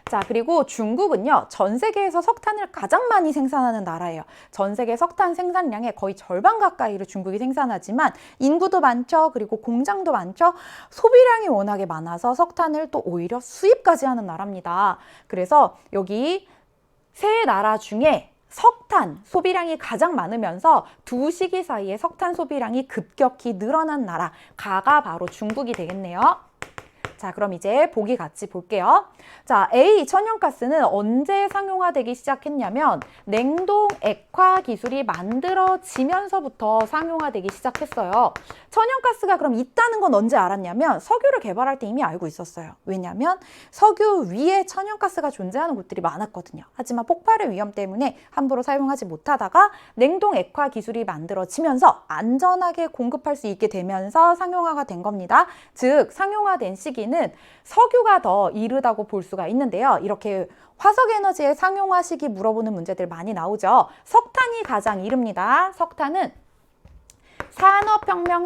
자, 그리고 중국은요, 전 세계에서 석탄을 가장 많이 생산하는 나라예요. 전 세계 석탄 생산량의 거의 절반 가까이를 중국이 생산하지만 인구도 많죠. 그리고 공장도 많죠. 소비량이 워낙에 많아서 석탄을 또 오히려 수입까지 하는 나라입니다. 그래서 여기 세 나라 중에 석탄 소비량이 가장 많으면서 두 시기 사이에 석탄 소비량이 급격히 늘어난 나라, 가가 바로 중국이 되겠네요. 자, 그럼 이제 보기 같이 볼게요. 자, A 천연가스는 언제 상용화되기 시작했냐면 냉동 액화 기술이 만들어지면서부터 상용화되기 시작했어요. 천연가스가 그럼 있다는 건 언제 알았냐면 석유를 개발할 때 이미 알고 있었어요. 왜냐하면 석유 위에 천연가스가 존재하는 곳들이 많았거든요. 하지만 폭발의 위험 때문에 함부로 사용하지 못하다가 냉동 액화 기술이 만들어지면서 안전하게 공급할 수 있게 되면서 상용화가 된 겁니다. 즉 상용화된 시기는 석유가 더 이르다고 볼 수가 있는데요. 이렇게 화석에너지의 상용화 시기 물어보는 문제들 많이 나오죠. 석탄이 가장 이릅니다. 석탄은 산업혁명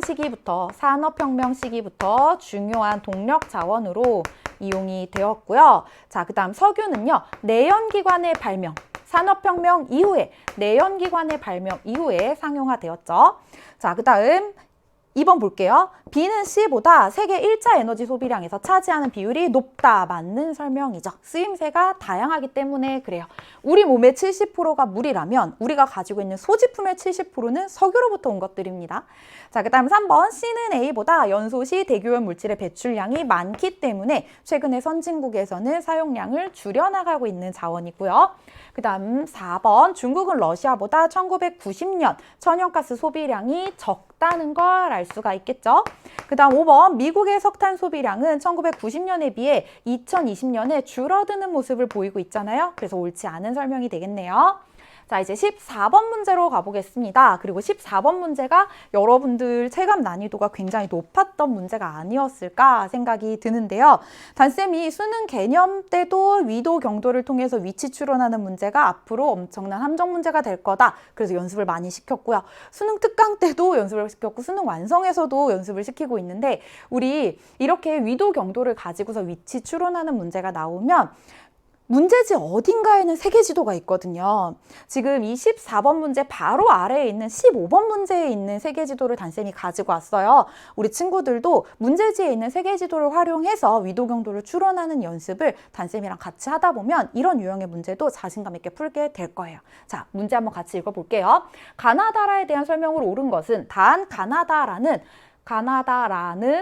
시기부터 중요한 동력 자원으로 이용이 되었고요. 자, 그 다음 석유는요. 내연기관의 발명, 산업혁명 이후에 내연기관의 발명 이후에 상용화되었죠. 자, 그 다음 2번 볼게요. B는 C보다 세계 1차 에너지 소비량에서 차지하는 비율이 높다. 맞는 설명이죠. 쓰임새가 다양하기 때문에 그래요. 우리 몸의 70%가 물이라면 우리가 가지고 있는 소지품의 70%는 석유로부터 온 것들입니다. 자, 그 다음 3번 C는 A보다 연소시 대기오염 물질의 배출량이 많기 때문에 최근에 선진국에서는 사용량을 줄여나가고 있는 자원이고요. 그 다음 4번 중국은 러시아보다 1990년 천연가스 소비량이 적다는 걸 알 수가 있겠죠. 그 다음 5번 미국의 석탄 소비량은 1990년에 비해 2020년에 줄어드는 모습을 보이고 있잖아요. 그래서 옳지 않은 설명이 되겠네요. 자, 이제 14번 문제로 가보겠습니다. 그리고 14번 문제가 여러분들 체감 난이도가 굉장히 높았던 문제가 아니었을까 생각이 드는데요. 단쌤이 수능 개념 때도 위도 경도를 통해서 위치 추론하는 문제가 앞으로 엄청난 함정 문제가 될 거다. 그래서 연습을 많이 시켰고요. 수능 특강 때도 연습을 시켰고 수능 완성에서도 연습을 시키고 있는데 우리 이렇게 위도 경도를 가지고서 위치 추론하는 문제가 나오면 문제지 어딘가에는 세계지도가 있거든요. 지금 이 14번 문제 바로 아래에 있는 15번 문제에 있는 세계지도를 단쌤이 가지고 왔어요. 우리 친구들도 문제지에 있는 세계지도를 활용해서 위도경도를 추론하는 연습을 단쌤이랑 같이 하다 보면 이런 유형의 문제도 자신감 있게 풀게 될 거예요. 자, 문제 한번 같이 읽어볼게요. 가나다라에 대한 설명으로 옳은 것은 단 가나다라는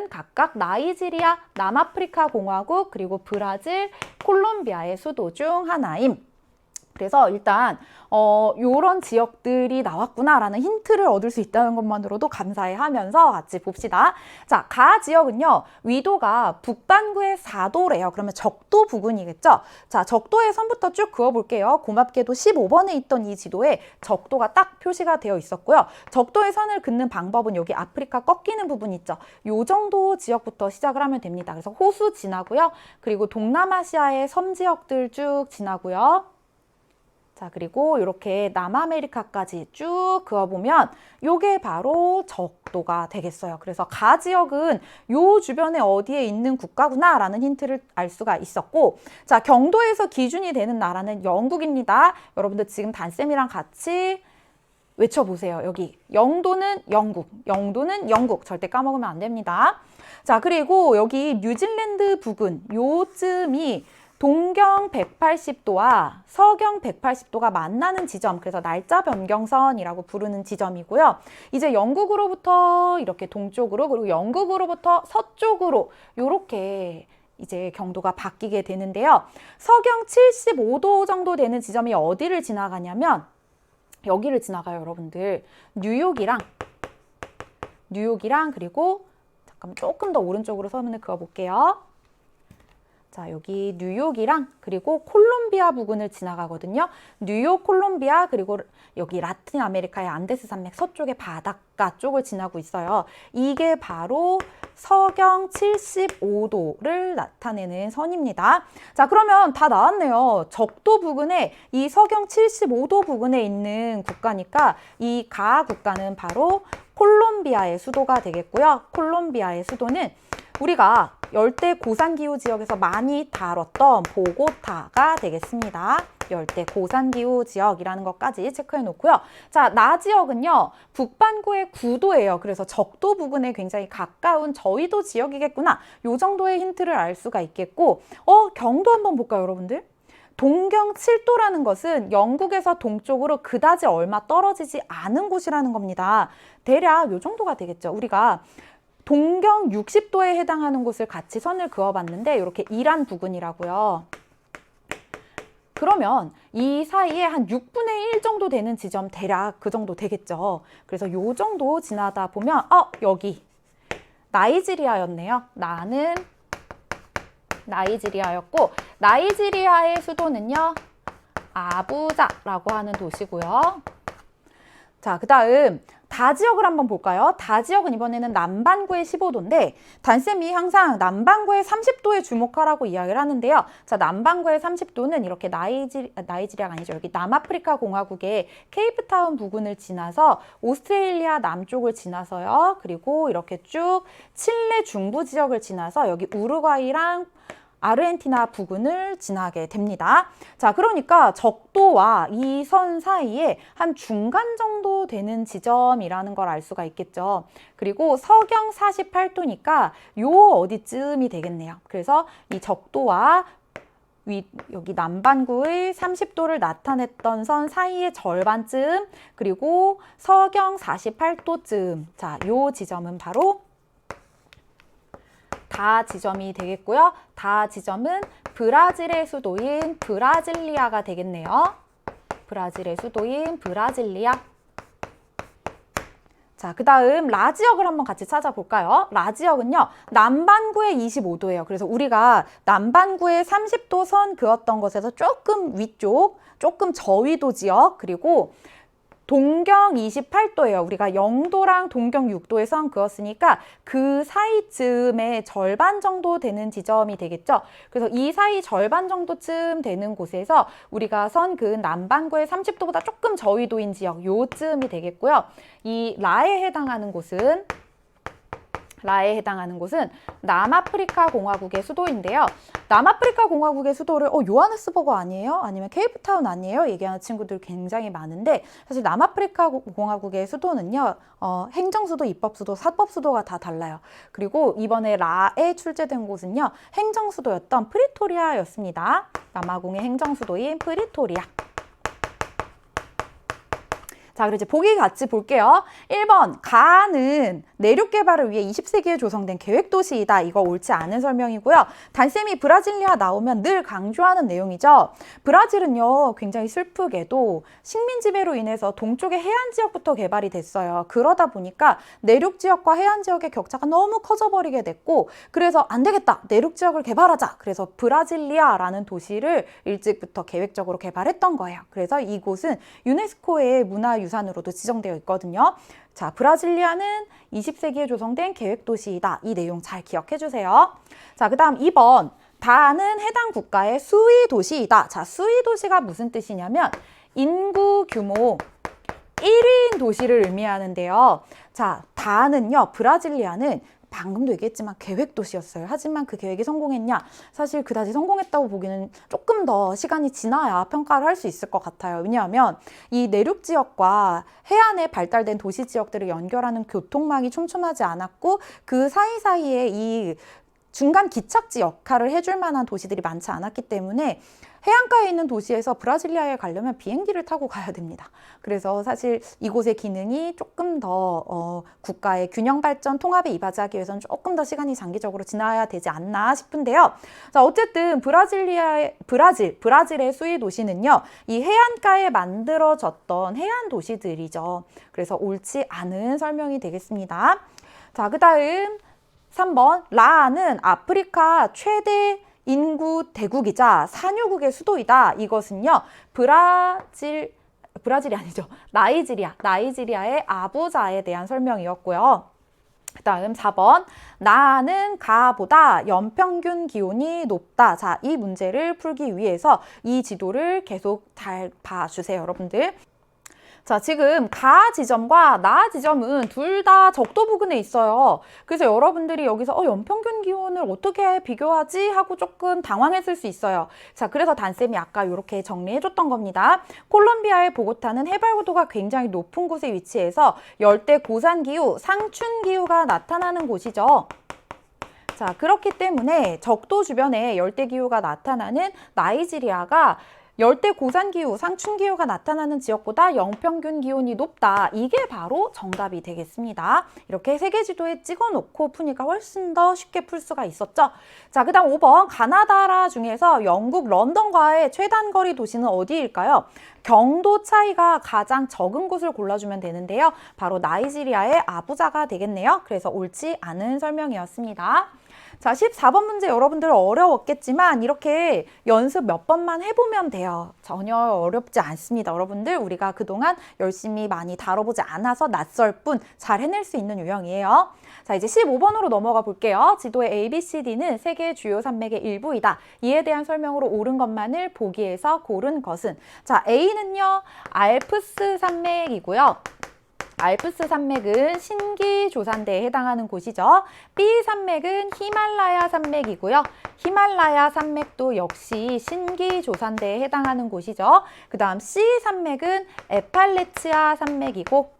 각각 나이지리아, 남아프리카 공화국, 그리고 브라질, 콜롬비아의 수도 중 하나임. 그래서 일단 요런 지역들이 나왔구나라는 힌트를 얻을 수 있다는 것만으로도 감사해하면서 같이 봅시다. 자, 가 지역은요. 위도가 북반구의 4도래요. 그러면 적도 부근이겠죠? 자, 적도의 선부터 쭉 그어볼게요. 고맙게도 15번에 있던 이 지도에 적도가 딱 표시가 되어 있었고요. 적도의 선을 긋는 방법은 여기 아프리카 꺾이는 부분 있죠? 요 정도 지역부터 시작을 하면 됩니다. 그래서 호수 지나고요. 그리고 동남아시아의 섬 지역들 쭉 지나고요. 자, 그리고 이렇게 남아메리카까지 쭉 그어보면 요게 바로 적도가 되겠어요. 그래서 가 지역은 요 주변에 어디에 있는 국가구나 라는 힌트를 알 수가 있었고, 자, 경도에서 기준이 되는 나라는 영국입니다. 여러분들 지금 단쌤이랑 같이 외쳐보세요. 여기 영도는 영국 절대 까먹으면 안 됩니다. 자, 그리고 여기 뉴질랜드 부근 요쯤이 동경 180도와 서경 180도가 만나는 지점, 그래서 날짜 변경선이라고 부르는 지점이고요. 이제 영국으로부터 이렇게 동쪽으로, 그리고 영국으로부터 서쪽으로 이렇게 이제 경도가 바뀌게 되는데요. 서경 75도 정도 되는 지점이 어디를 지나가냐면 여기를 지나가요, 여러분들. 뉴욕이랑 그리고 잠깐만 조금 더 오른쪽으로 서면을 그어볼게요. 자, 여기 뉴욕이랑 그리고 콜롬비아 부근을 지나가거든요. 뉴욕, 콜롬비아, 그리고 여기 라틴 아메리카의 안데스 산맥 서쪽의 바닷가 쪽을 지나고 있어요. 이게 바로 서경 75도를 나타내는 선입니다. 자, 그러면 다 나왔네요. 적도 부근에 이 서경 75도 부근에 있는 국가니까 이 가 국가는 바로 콜롬비아의 수도가 되겠고요. 콜롬비아의 수도는 우리가 열대 고산기후 지역에서 많이 다뤘던 보고타가 되겠습니다. 열대 고산기후 지역이라는 것까지 체크해 놓고요. 자, 나 지역은요. 북반구의 9도예요. 그래서 적도 부근에 굉장히 가까운 저위도 지역이겠구나. 요 정도의 힌트를 알 수가 있겠고, 경도 한번 볼까요, 여러분들? 동경 7도라는 것은 영국에서 동쪽으로 그다지 얼마 떨어지지 않은 곳이라는 겁니다. 대략 요 정도가 되겠죠. 우리가 동경 60도에 해당하는 곳을 같이 선을 그어봤는데 이렇게 이란 부근이라고요. 그러면 이 사이에 한 6분의 1 정도 되는 지점 대략 그 정도 되겠죠. 그래서 요 정도 지나다 보면 여기 나이지리아였네요. 나는 나이지리아였고 나이지리아의 수도는요. 아부자라고 하는 도시고요. 자, 그 다음 다 지역을 한번 볼까요? 다 지역은 이번에는 남반구의 15도인데 단쌤이 항상 남반구의 30도에 주목하라고 이야기를 하는데요. 자, 남반구의 30도는 이렇게 나이지리아가 아니죠. 여기 남아프리카 공화국의 케이프타운 부근을 지나서 오스트레일리아 남쪽을 지나서요. 그리고 이렇게 쭉 칠레 중부 지역을 지나서 여기 우루과이랑 아르헨티나 부근을 지나게 됩니다. 자, 그러니까 적도와 이 선 사이에 한 중간 정도 되는 지점이라는 걸 알 수가 있겠죠. 그리고 서경 48도니까 요 어디쯤이 되겠네요. 그래서 이 적도와 여기 남반구의 30도를 나타냈던 선 사이의 절반쯤, 그리고 서경 48도쯤. 자, 요 지점은 바로 다 지점이 되겠고요. 다 지점은 브라질의 수도인 브라질리아가 되겠네요. 브라질의 수도인 브라질리아. 자, 그 다음 라 지역을 한번 같이 찾아볼까요? 라 지역은요. 남반구의 25도예요. 그래서 우리가 남반구의 30도 선 그었던 것에서 조금 위쪽, 조금 저위도 지역, 그리고 동경 28도예요. 우리가 영도랑 동경 6도에 선 그었으니까 그 사이쯤에 절반 정도 되는 지점이 되겠죠. 그래서 이 사이 절반 정도쯤 되는 곳에서 우리가 선 그은 남반구의 30도보다 조금 저위도인 지역 요쯤이 되겠고요. 이 라에 해당하는 곳은 남아프리카 공화국의 수도인데요. 남아프리카 공화국의 수도를 요하네스버그 아니에요? 아니면 케이프타운 아니에요? 얘기하는 친구들 굉장히 많은데 사실 남아프리카 공화국의 수도는요. 행정수도, 입법수도, 사법수도가 다 달라요. 그리고 이번에 라에 출제된 곳은요. 행정수도였던 프리토리아였습니다. 남아공의 행정수도인 프리토리아. 자, 그리고 이제 보기 같이 볼게요. 1번, 가는 내륙 개발을 위해 20세기에 조성된 계획도시이다. 이거 옳지 않은 설명이고요. 단쌤이 브라질리아 나오면 늘 강조하는 내용이죠. 브라질은요, 굉장히 슬프게도 식민 지배로 인해서 동쪽의 해안 지역부터 개발이 됐어요. 그러다 보니까 내륙 지역과 해안 지역의 격차가 너무 커져버리게 됐고, 그래서 안 되겠다. 내륙 지역을 개발하자. 그래서 브라질리아라는 도시를 일찍부터 계획적으로 개발했던 거예요. 그래서 이곳은 유네스코의 문화유산으로도 지정되어 있거든요. 자, 브라질리아는 20세기에 조성된 계획도시이다. 이 내용 잘 기억해 주세요. 자, 그 다음 2번. 다는 해당 국가의 수위 도시이다. 자, 수위 도시가 무슨 뜻이냐면 인구 규모 1위인 도시를 의미하는데요. 자, 다는요, 브라질리아는 방금도 얘기했지만 계획도시였어요. 하지만 그 계획이 성공했냐? 사실 그다지 성공했다고 보기는 조금 더 시간이 지나야 평가를 할 수 있을 것 같아요. 왜냐하면 이 내륙 지역과 해안에 발달된 도시 지역들을 연결하는 교통망이 촘촘하지 않았고 그 사이사이에 이 중간 기착지 역할을 해줄 만한 도시들이 많지 않았기 때문에 해안가에 있는 도시에서 브라질리아에 가려면 비행기를 타고 가야 됩니다. 그래서 사실 이곳의 기능이 조금 더 국가의 균형 발전 통합에 이바지하기 위해서는 조금 더 시간이 장기적으로 지나야 되지 않나 싶은데요. 자, 어쨌든 브라질의 수위 도시는요, 이 해안가에 만들어졌던 해안 도시들이죠. 그래서 옳지 않은 설명이 되겠습니다. 자, 그 다음 3번, 라는 아프리카 최대 인구 대국이자 산유국의 수도이다. 이것은요, 브라질이 아니죠. 나이지리아의 아부자에 대한 설명이었고요. 그 다음 4번, 나는 가보다 연평균 기온이 높다. 자, 이 문제를 풀기 위해서 이 지도를 계속 잘 봐주세요, 여러분들. 자, 지금 가 지점과 나 지점은 둘 다 적도 부근에 있어요. 그래서 여러분들이 여기서 연평균 기온을 어떻게 비교하지? 하고 조금 당황했을 수 있어요. 자, 그래서 단쌤이 아까 이렇게 정리해줬던 겁니다. 콜롬비아의 보고타는 해발고도가 굉장히 높은 곳에 위치해서 열대 고산 기후, 상춘 기후가 나타나는 곳이죠. 자, 그렇기 때문에 적도 주변에 열대 기후가 나타나는 나이지리아가 열대 고산기후, 상춘기후가 나타나는 지역보다 영평균 기온이 높다. 이게 바로 정답이 되겠습니다. 이렇게 세계지도에 찍어놓고 푸니까 훨씬 더 쉽게 풀 수가 있었죠. 자, 그 다음 5번 가나다라 중에서 영국 런던과의 최단거리 도시는 어디일까요? 경도 차이가 가장 적은 곳을 골라주면 되는데요. 바로 나이지리아의 아부자가 되겠네요. 그래서 옳지 않은 설명이었습니다. 자, 14번 문제 여러분들 어려웠겠지만 이렇게 연습 몇 번만 해보면 돼요. 전혀 어렵지 않습니다. 여러분들 우리가 그동안 열심히 많이 다뤄보지 않아서 낯설 뿐 잘 해낼 수 있는 유형이에요. 자, 이제 15번으로 넘어가 볼게요. 지도의 A, B, C, D는 세계 주요 산맥의 일부이다. 이에 대한 설명으로 옳은 것만을 보기에서 고른 것은? 자, A는요, 알프스 산맥이고요. 알프스 산맥은 신기조산대에 해당하는 곳이죠. B 산맥은 히말라야 산맥이고요. 히말라야 산맥도 역시 신기조산대에 해당하는 곳이죠. 그 다음 C 산맥은 에팔레치아 산맥이고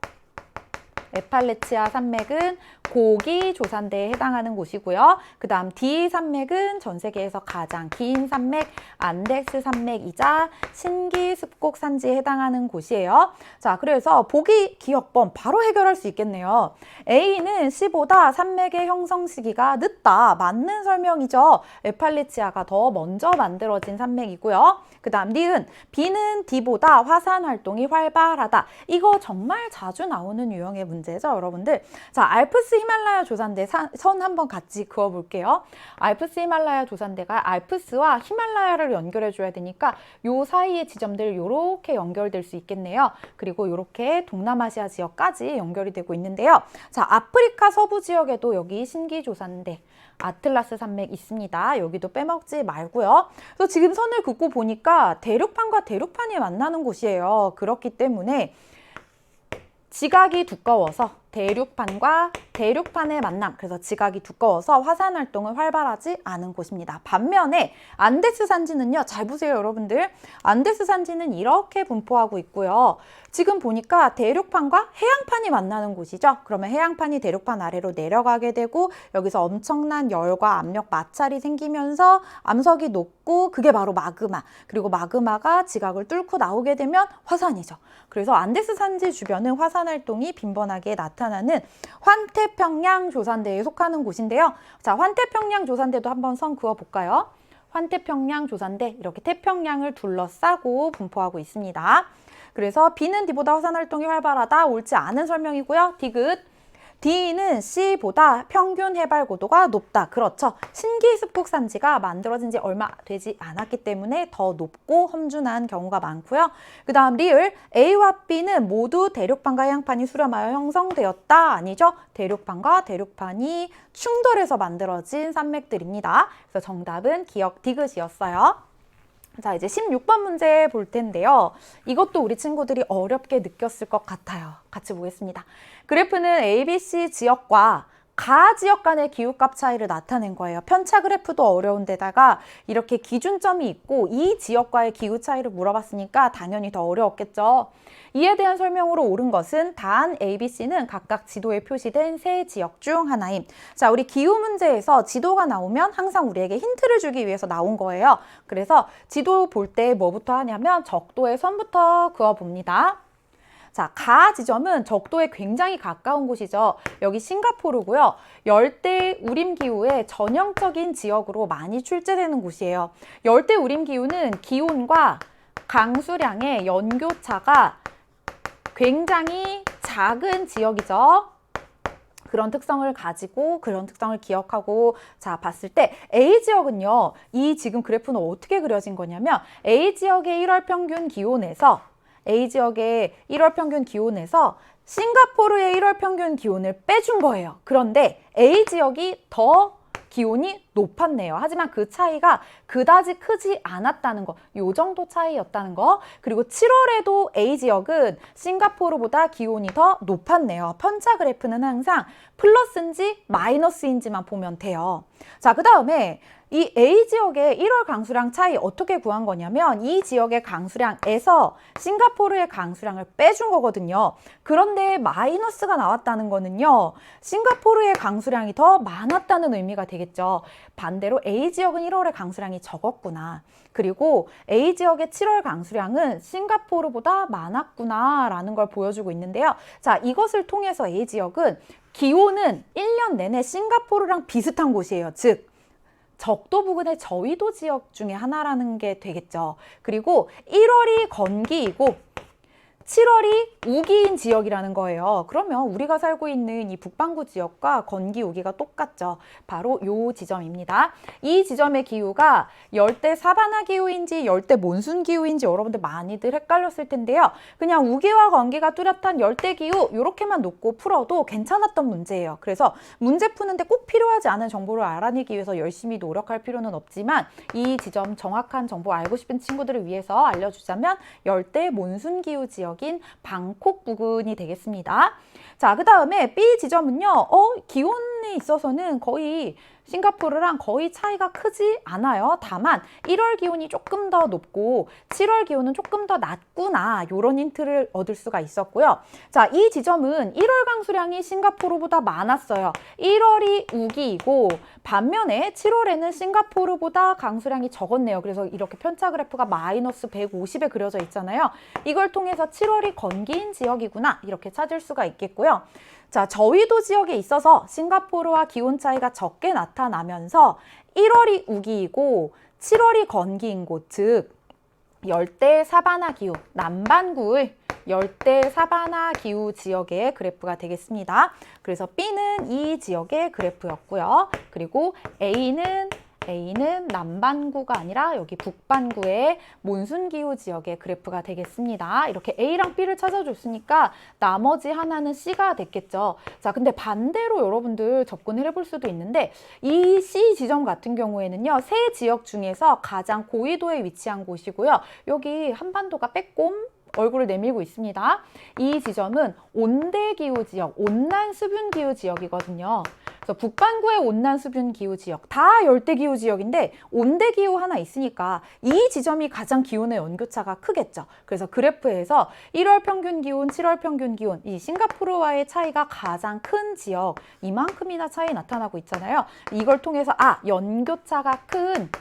에팔레치아 산맥은 고기조산대에 해당하는 곳이고요. 그 다음 D 산맥은 전 세계에서 가장 긴 산맥, 안데스 산맥이자 신기습곡 산지에 해당하는 곳이에요. 자, 그래서 보기 기억법 바로 해결할 수 있겠네요. A는 C보다 산맥의 형성 시기가 늦다. 맞는 설명이죠. 에팔레치아가 더 먼저 만들어진 산맥이고요. 그 다음 니은 B는 D보다 화산 활동이 활발하다. 이거 정말 자주 나오는 유형의 문제죠, 여러분들. 자, 알프스 히말라야 조산대 선 한번 같이 그어볼게요. 알프스 히말라야 조산대가 알프스와 히말라야를 연결해 줘야 되니까 요 사이의 지점들 요렇게 연결될 수 있겠네요. 그리고 요렇게 동남아시아 지역까지 연결이 되고 있는데요. 자, 아프리카 서부 지역에도 여기 신기조산대 아틀라스 산맥 있습니다. 여기도 빼먹지 말고요. 그래서 지금 선을 긋고 보니까 대륙판과 대륙판이 만나는 곳이에요. 그렇기 때문에 지각이 두꺼워서 대륙판과 대륙판의 만남, 그래서 지각이 두꺼워서 화산 활동은 활발하지 않은 곳입니다. 반면에 안데스 산지는요, 잘 보세요 여러분들. 안데스 산지는 이렇게 분포하고 있고요. 지금 보니까 대륙판과 해양판이 만나는 곳이죠. 그러면 해양판이 대륙판 아래로 내려가게 되고 여기서 엄청난 열과 압력 마찰이 생기면서 암석이 녹고 그게 바로 마그마, 그리고 마그마가 지각을 뚫고 나오게 되면 화산이죠. 그래서 안데스 산지 주변은 화산 활동이 빈번하게 나타나는 환태평양 조산대에 속하는 곳인데요. 자, 환태평양 조산대도 한번 선 그어볼까요? 환태평양 조산대, 이렇게 태평양을 둘러싸고 분포하고 있습니다. 그래서 B는 D보다 화산 활동이 활발하다. 옳지 않은 설명이고요. 디귿. D는 C보다 평균 해발 고도가 높다. 그렇죠. 신기습곡 산지가 만들어진 지 얼마 되지 않았기 때문에 더 높고 험준한 경우가 많고요. 그 다음 리을. A와 B는 모두 대륙판과 해양판이 수렴하여 형성되었다. 아니죠. 대륙판과 대륙판이 충돌해서 만들어진 산맥들입니다. 그래서 정답은 기억 디귿이었어요. 자, 이제 16번 문제 볼 텐데요. 이것도 우리 친구들이 어렵게 느꼈을 것 같아요. 같이 보겠습니다. 그래프는 ABC 지역과 가 지역 간의 기후값 차이를 나타낸 거예요. 편차 그래프도 어려운 데다가 이렇게 기준점이 있고 이 지역과의 기후 차이를 물어봤으니까 당연히 더 어려웠겠죠. 이에 대한 설명으로 옳은 것은 단 A, B, C는 각각 지도에 표시된 세 지역 중 하나임. 자, 우리 기후 문제에서 지도가 나오면 항상 우리에게 힌트를 주기 위해서 나온 거예요. 그래서 지도 볼 때 뭐부터 하냐면 적도의 선부터 그어봅니다. 자, 가 지점은 적도에 굉장히 가까운 곳이죠. 여기 싱가포르고요. 열대 우림 기후의 전형적인 지역으로 많이 출제되는 곳이에요. 열대 우림 기후는 기온과 강수량의 연교차가 굉장히 작은 지역이죠. 그런 특성을 가지고 그런 특성을 기억하고 자 봤을 때 A 지역은요. 이 지금 그래프는 어떻게 그려진 거냐면 A 지역의 1월 평균 기온에서 A 지역의 1월 평균 기온에서 싱가포르의 1월 평균 기온을 빼준 거예요. 그런데 A 지역이 더 기온이 높았네요. 하지만 그 차이가 그다지 크지 않았다는 거, 요 정도 차이였다는 거. 그리고 7월에도 A 지역은 싱가포르보다 기온이 더 높았네요. 편차 그래프는 항상 플러스인지 마이너스인지만 보면 돼요. 자, 그 다음에 이 A 지역의 1월 강수량 차이 어떻게 구한 거냐면 이 지역의 강수량에서 싱가포르의 강수량을 빼준 거거든요. 그런데 마이너스가 나왔다는 거는요. 싱가포르의 강수량이 더 많았다는 의미가 되겠죠. 반대로 A 지역은 1월의 강수량이 적었구나. 그리고 A 지역의 7월 강수량은 싱가포르보다 많았구나 라는 걸 보여주고 있는데요. 자, 이것을 통해서 A 지역은 기온은 1년 내내 싱가포르랑 비슷한 곳이에요. 즉 적도 부근의 저위도 지역 중에 하나라는 게 되겠죠. 그리고 1월이 건기이고 7월이 우기인 지역이라는 거예요. 그러면 우리가 살고 있는 이 북반구 지역과 건기, 우기가 똑같죠. 바로 요 지점입니다. 이 지점의 기후가 열대 사바나 기후인지 열대 몬순 기후인지 여러분들 많이들 헷갈렸을 텐데요. 그냥 우기와 건기가 뚜렷한 열대 기후 이렇게만 놓고 풀어도 괜찮았던 문제예요. 그래서 문제 푸는데 꼭 필요하지 않은 정보를 알아내기 위해서 열심히 노력할 필요는 없지만 이 지점 정확한 정보 알고 싶은 친구들을 위해서 알려주자면 열대 몬순 기후 지역 인 방콕 부근이 되겠습니다. 자, 그 다음에 B 지점은요. 기온에 있어서는 거의 싱가포르랑 거의 차이가 크지 않아요. 다만 1월 기온이 조금 더 높고 7월 기온은 조금 더 낮구나. 이런 힌트를 얻을 수가 있었고요. 자, 이 지점은 1월 강수량이 싱가포르보다 많았어요. 1월이 우기이고 반면에 7월에는 싱가포르보다 강수량이 적었네요. 그래서 이렇게 편차 그래프가 마이너스 150에 그려져 있잖아요. 이걸 통해서 7월이 건기인 지역이구나. 이렇게 찾을 수가 있겠고요. 자, 저위도 지역에 있어서 싱가포르와 기온 차이가 적게 나타나면서 1월이 우기이고 7월이 건기인 곳, 즉 열대 사바나 기후, 남반구의 열대 사바나 기후 지역의 그래프가 되겠습니다. 그래서 B는 이 지역의 그래프였고요. 그리고 A는 남반구가 아니라 여기 북반구의 몬순기후 지역의 그래프가 되겠습니다. 이렇게 A랑 B를 찾아줬으니까 나머지 하나는 C가 됐겠죠. 자, 근데 반대로 여러분들 접근을 해볼 수도 있는데 이 C 지점 같은 경우에는요. 세 지역 중에서 가장 고위도에 위치한 곳이고요. 여기 한반도가 빼꼼 얼굴을 내밀고 있습니다. 이 지점은 온대기후 지역, 온난수분기후 지역이거든요. 그래서 북반구의 온난수분기후 지역, 다 열대기후 지역인데 온대기후 하나 있으니까 이 지점이 가장 기온의 연교차가 크겠죠. 그래서 그래프에서 1월 평균 기온, 7월 평균 기온, 이 싱가포르와의 차이가 가장 큰 지역, 이만큼이나 차이 나타나고 있잖아요. 이걸 통해서 연교차가 큰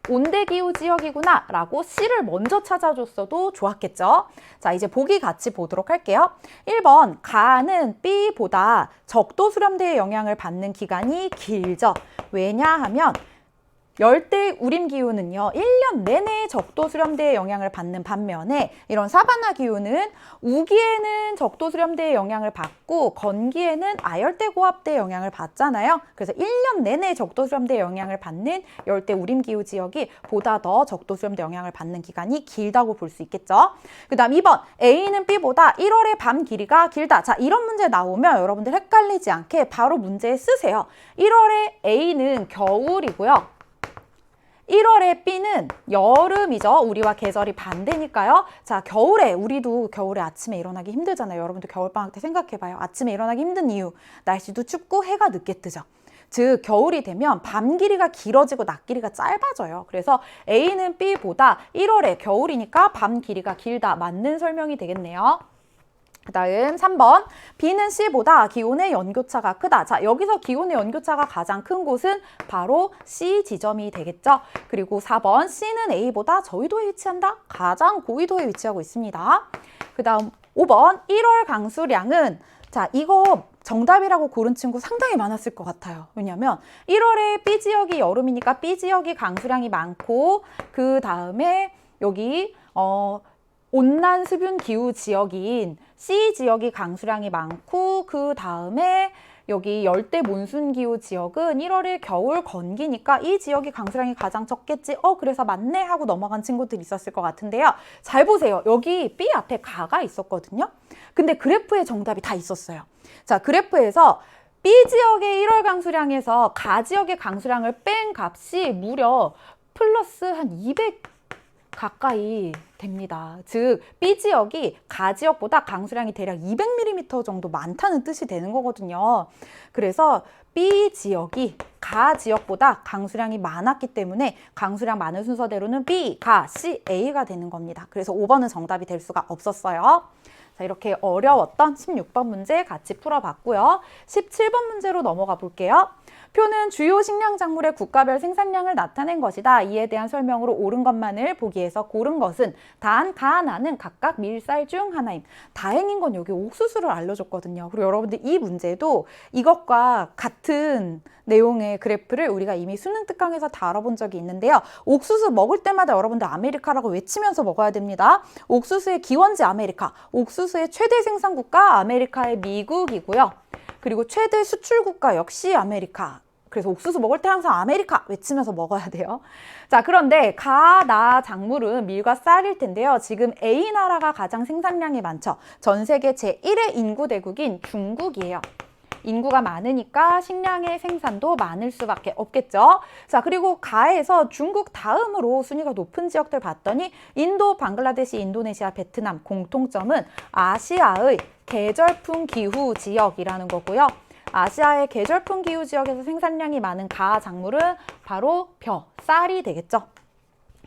온대기후 지역이구나 라고 C를 먼저 찾아줬어도 좋았겠죠. 자, 이제 보기 같이 보도록 할게요. 1번, 가는 B보다 적도 수렴대의 영향을 받는 기간이 길죠. 왜냐하면 열대 우림 기후는요, 1년 내내 적도 수렴대의 영향을 받는 반면에 이런 사바나 기후는 우기에는 적도 수렴대의 영향을 받고 건기에는 아열대 고압대의 영향을 받잖아요. 그래서 1년 내내 적도 수렴대의 영향을 받는 열대 우림 기후 지역이 보다 더 적도 수렴대 영향을 받는 기간이 길다고 볼 수 있겠죠. 그 다음 2번, A는 B보다 1월의 밤 길이가 길다. 자, 이런 문제 나오면 여러분들 헷갈리지 않게 바로 문제에 쓰세요. 1월에 A는 겨울이고요. 1월에 B는 여름이죠. 우리와 계절이 반대니까요. 자, 우리도 겨울에 아침에 일어나기 힘들잖아요. 여러분도 겨울방학 때 생각해봐요. 아침에 일어나기 힘든 이유. 날씨도 춥고 해가 늦게 뜨죠. 즉, 겨울이 되면 밤 길이가 길어지고 낮 길이가 짧아져요. 그래서 A는 B보다 1월에 겨울이니까 밤 길이가 길다. 맞는 설명이 되겠네요. 그 다음 3번, B는 C보다 기온의 연교차가 크다. 자, 여기서 기온의 연교차가 가장 큰 곳은 바로 C 지점이 되겠죠. 그리고 4번, C는 A보다 저위도에 위치한다. 가장 고위도에 위치하고 있습니다. 그 다음 5번, 1월 강수량은, 자, 이거 정답이라고 고른 친구 상당히 많았을 것 같아요. 왜냐하면 1월에 B 지역이 여름이니까 B 지역이 강수량이 많고, 그 다음에 여기 온난 수분 기후 지역인 C 지역이 강수량이 많고, 그 다음에 여기 열대 몬순 기후 지역은 1월에 겨울 건기니까 이 지역이 강수량이 가장 적겠지. 그래서 맞네 하고 넘어간 친구들이 있었을 것 같은데요. 잘 보세요. 여기 B 앞에 가가 있었거든요. 근데 그래프에 정답이 다 있었어요. 자, 그래프에서 B 지역의 1월 강수량에서 가 지역의 강수량을 뺀 값이 무려 플러스 한 200 가까이 됩니다. 즉 B 지역이 가 지역보다 강수량이 대략 200mm 정도 많다는 뜻이 되는 거거든요. 그래서 B 지역이 가 지역보다 강수량이 많았기 때문에 강수량 많은 순서대로는 B, 가, C, A가 되는 겁니다. 그래서 5번은 정답이 될 수가 없었어요. 자, 이렇게 어려웠던 16번 문제 같이 풀어봤고요. 17번 문제로 넘어가 볼게요. 표는 주요 식량 작물의 국가별 생산량을 나타낸 것이다. 이에 대한 설명으로 옳은 것만을 보기에서 고른 것은 단, 가, 나는 각각 밀쌀 중 하나임. 다행인 건 여기 옥수수를 알려줬거든요. 그리고 여러분들 이 문제도 이것과 같은 내용의 그래프를 우리가 이미 수능 특강에서 다뤄본 적이 있는데요. 옥수수 먹을 때마다 여러분들 아메리카라고 외치면서 먹어야 됩니다. 옥수수의 기원지 아메리카, 옥수수의 최대 생산국가 아메리카의 미국이고요. 그리고 최대 수출국가 역시 아메리카. 그래서 옥수수 먹을 때 항상 아메리카 외치면서 먹어야 돼요. 자, 그런데 가, 나 작물은 밀과 쌀일 텐데요. 지금 A나라가 가장 생산량이 많죠. 전 세계 제1의 인구 대국인 중국이에요. 인구가 많으니까 식량의 생산도 많을 수밖에 없겠죠. 자, 그리고 가에서 중국 다음으로 순위가 높은 지역들 봤더니 인도, 방글라데시, 인도네시아, 베트남 공통점은 아시아의 계절풍 기후 지역이라는 거고요. 아시아의 계절풍 기후 지역에서 생산량이 많은 가 작물은 바로 쌀이 되겠죠.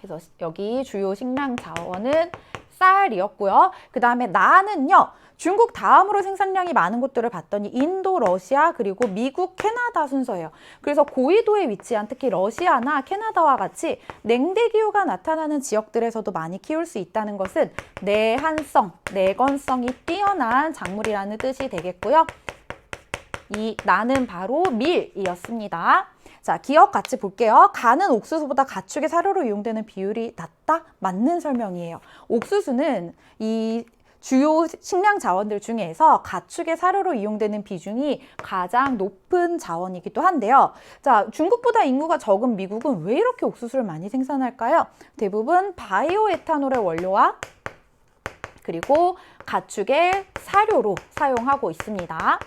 그래서 여기 주요 식량 자원은 쌀이었고요. 그 다음에 나는요. 중국 다음으로 생산량이 많은 곳들을 봤더니 인도, 러시아, 그리고 미국, 캐나다 순서예요. 그래서 고緯도에 위치한 특히 러시아나 캐나다와 같이 냉대 기후가 나타나는 지역들에서도 많이 키울 수 있다는 것은 내한성, 내건성이 뛰어난 작물이라는 뜻이 되겠고요. 이 나는 바로 밀이었습니다. 자, 기억 같이 볼게요. 가는 옥수수보다 가축의 사료로 이용되는 비율이 낮다? 맞는 설명이에요. 옥수수는 이 주요 식량 자원들 중에서 가축의 사료로 이용되는 비중이 가장 높은 자원이기도 한데요. 자, 중국보다 인구가 적은 미국은 왜 이렇게 옥수수를 많이 생산할까요? 대부분 바이오 에탄올의 원료와 그리고 가축의 사료로 사용하고 있습니다.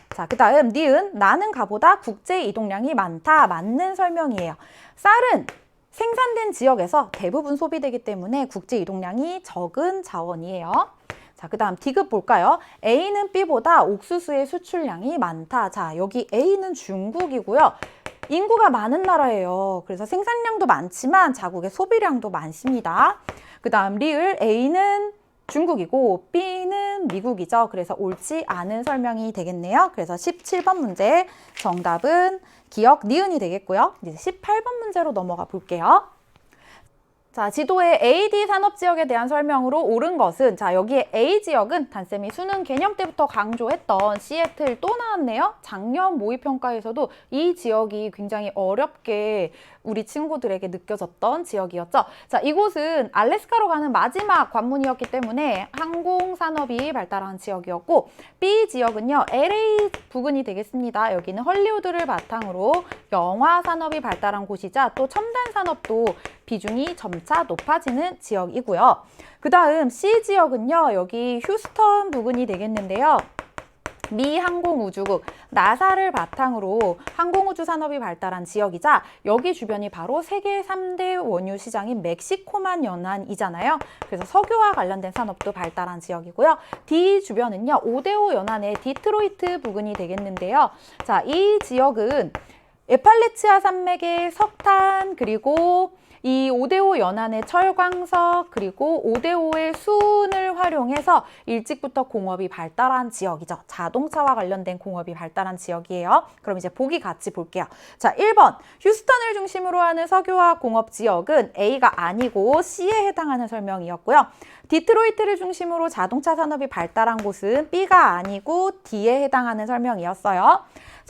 자, 그 다음 니은 나는 가보다 국제 이동량이 많다. 맞는 설명이에요. 쌀은 생산된 지역에서 대부분 소비되기 때문에 국제 이동량이 적은 자원이에요. 자, 그 다음 디귿 볼까요? A는 B보다 옥수수의 수출량이 많다. 자, 여기 A는 중국이고요. 인구가 많은 나라예요. 그래서 생산량도 많지만 자국의 소비량도 많습니다. 그 다음 리을 A는 중국이고 B는 미국이죠. 그래서 옳지 않은 설명이 되겠네요. 그래서 17번 문제 정답은 기억 니은이 되겠고요. 이제 18번 문제로 넘어가 볼게요. 자, 지도의 AD 산업지역에 대한 설명으로 옳은 것은 자, 여기에 A 지역은 단쌤이 수능 개념 때부터 강조했던 시애틀 또 나왔네요. 작년 모의평가에서도 이 지역이 굉장히 어렵게 우리 친구들에게 느껴졌던 지역이었죠. 자, 이곳은 알래스카로 가는 마지막 관문이었기 때문에 항공산업이 발달한 지역이었고 B 지역은요. LA 부근이 되겠습니다. 여기는 헐리우드를 바탕으로 영화 산업이 발달한 곳이자 또 첨단 산업도 비중이 점차 높아지는 지역이고요. 그 다음 C 지역은요. 여기 휴스턴 부근이 되겠는데요. 미 항공우주국 나사를 바탕으로 항공우주 산업이 발달한 지역이자 여기 주변이 바로 세계 3대 원유 시장인 멕시코만 연안이잖아요. 그래서 석유와 관련된 산업도 발달한 지역이고요. D 주변은요. 5대5 연안의 디트로이트 부근이 되겠는데요. 자, 이 지역은 에팔레치아 산맥의 석탄 그리고 이 5대5 연안의 철광석 그리고 5대5의 수은을 활용해서 일찍부터 공업이 발달한 지역이죠. 자동차와 관련된 공업이 발달한 지역이에요. 그럼 이제 보기 같이 볼게요. 자, 1번 휴스턴을 중심으로 하는 석유화학 공업 지역은 A가 아니고 C에 해당하는 설명이었고요. 디트로이트를 중심으로 자동차 산업이 발달한 곳은 B가 아니고 D에 해당하는 설명이었어요.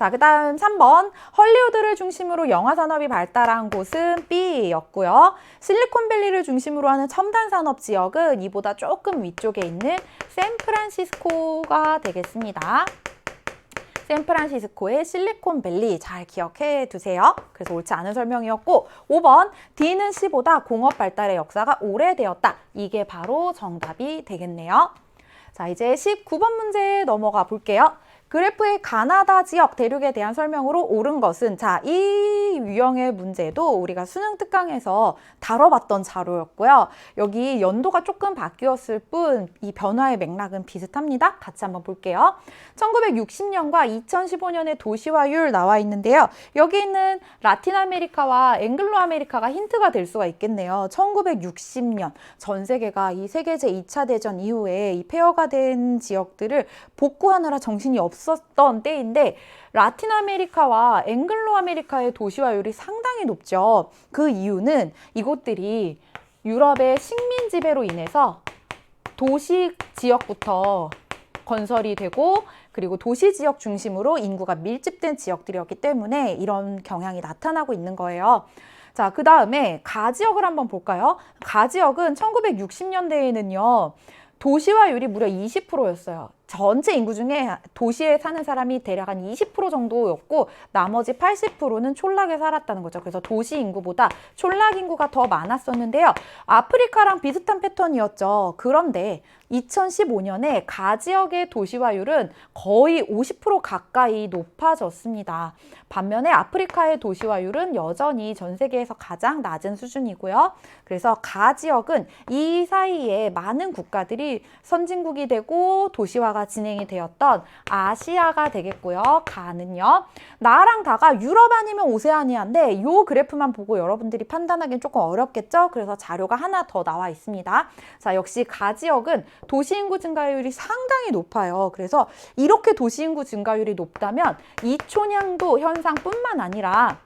자, 그 다음 3번 헐리우드를 중심으로 영화 산업이 발달한 곳은 B였고요. 실리콘밸리를 중심으로 하는 첨단 산업 지역은 이보다 조금 위쪽에 있는 샌프란시스코가 되겠습니다. 샌프란시스코의 실리콘밸리 잘 기억해 두세요. 그래서 옳지 않은 설명이었고 5번 D는 C보다 공업 발달의 역사가 오래되었다. 이게 바로 정답이 되겠네요. 자, 이제 19번 문제 넘어가 볼게요. 그래프의 가나다 지역 대륙에 대한 설명으로 옳은 것은 자, 이 유형의 문제도 우리가 수능 특강에서 다뤄봤던 자료였고요. 여기 연도가 조금 바뀌었을 뿐 이 변화의 맥락은 비슷합니다. 같이 한번 볼게요. 1960년과 2015년의 도시화율 나와 있는데요. 여기 있는 라틴 아메리카와 앵글로 아메리카가 힌트가 될 수가 있겠네요. 1960년 전 세계가 이 세계제 2차 대전 이후에 이 폐허가 된 지역들을 복구하느라 정신이 없었던 때인데 라틴 아메리카와 앵글로 아메리카의 도시화율이 상당히 높죠. 그 이유는 이곳들이 유럽의 식민 지배로 인해서 도시 지역부터 건설이 되고 그리고 도시 지역 중심으로 인구가 밀집된 지역들이었기 때문에 이런 경향이 나타나고 있는 거예요. 자, 그 다음에 가지역을 한번 볼까요? 가지역은 1960년대에는요. 도시화율이 무려 20%였어요. 전체 인구 중에 도시에 사는 사람이 대략 한 20% 정도였고 나머지 80%는 촌락에 살았다는 거죠. 그래서 도시 인구보다 촌락 인구가 더 많았었는데요. 아프리카랑 비슷한 패턴이었죠. 그런데 2015년에 가지역의 도시화율은 거의 50% 가까이 높아졌습니다. 반면에 아프리카의 도시화율은 여전히 전 세계에서 가장 낮은 수준이고요. 그래서 가지역은 이 사이에 많은 국가들이 선진국이 되고 도시화가 진행이 되었던 아시아가 되겠고요. 가는요. 나랑 다가 유럽 아니면 오세아니아인데 이 그래프만 보고 여러분들이 판단하기는 조금 어렵겠죠. 그래서 자료가 하나 더 나와 있습니다. 자, 역시 가지역은 도시인구 증가율이 상당히 높아요. 그래서 이렇게 도시인구 증가율이 높다면 이촌향도 현상뿐만 아니라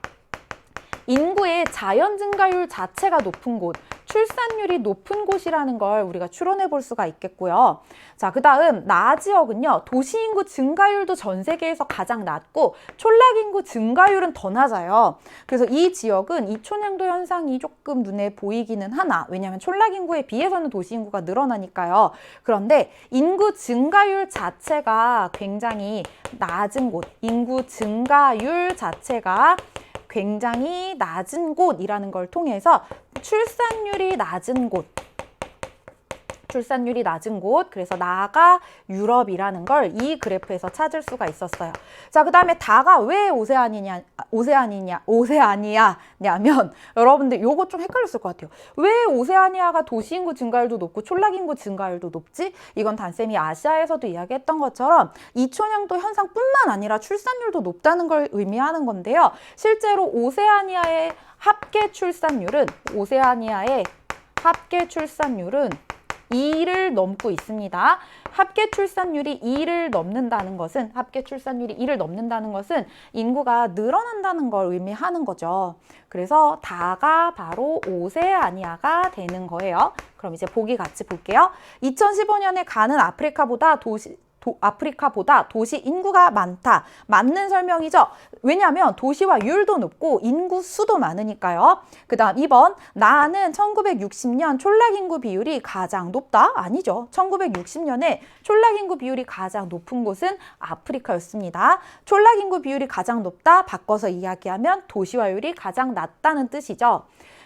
인구의 자연 증가율 자체가 높은 곳, 출산율이 높은 곳이라는 걸 우리가 추론해 볼 수가 있겠고요. 자, 그 다음 나지역은요. 도시인구 증가율도 전 세계에서 가장 낮고 촌락인구 증가율은 더 낮아요. 그래서 이 지역은 이촌향도 현상이 조금 눈에 보이기는 하나 왜냐하면 촌락인구에 비해서는 도시인구가 늘어나니까요. 그런데 인구 증가율 자체가 굉장히 낮은 곳, 인구 증가율 자체가 굉장히 낮은 곳이라는 걸 통해서 출산율이 낮은 곳, 그래서 나가 유럽이라는 걸 이 그래프에서 찾을 수가 있었어요. 자, 그 다음에 다가 왜 오세아니아냐면 여러분들 요거 좀 헷갈렸을 것 같아요. 왜 오세아니아가 도시인구 증가율도 높고 촌락인구 증가율도 높지? 이건 단쌤이 아시아에서도 이야기했던 것처럼 이촌향도 현상뿐만 아니라 출산율도 높다는 걸 의미하는 건데요. 실제로 오세아니아의 합계 출산율은 2를 넘고 있습니다. 합계 출산율이 2를 넘는다는 것은 인구가 늘어난다는 걸 의미하는 거죠. 그래서 다가 바로 오세아니아가 되는 거예요. 그럼 이제 보기 같이 볼게요. 2015년에 가는 아프리카보다 도시 인구가 많다. 맞는 설명이죠. 왜냐하면 도시화율도 높고 인구 수도 많으니까요. 그 다음 2번 나는 1960년 촌락인구 비율이 가장 높다? 아니죠. 1960년에 촌락인구 비율이 가장 높은 곳은 아프리카였습니다. 촌락인구 비율이 가장 높다? 바꿔서 이야기하면 도시화율이 가장 낮다는 뜻이죠.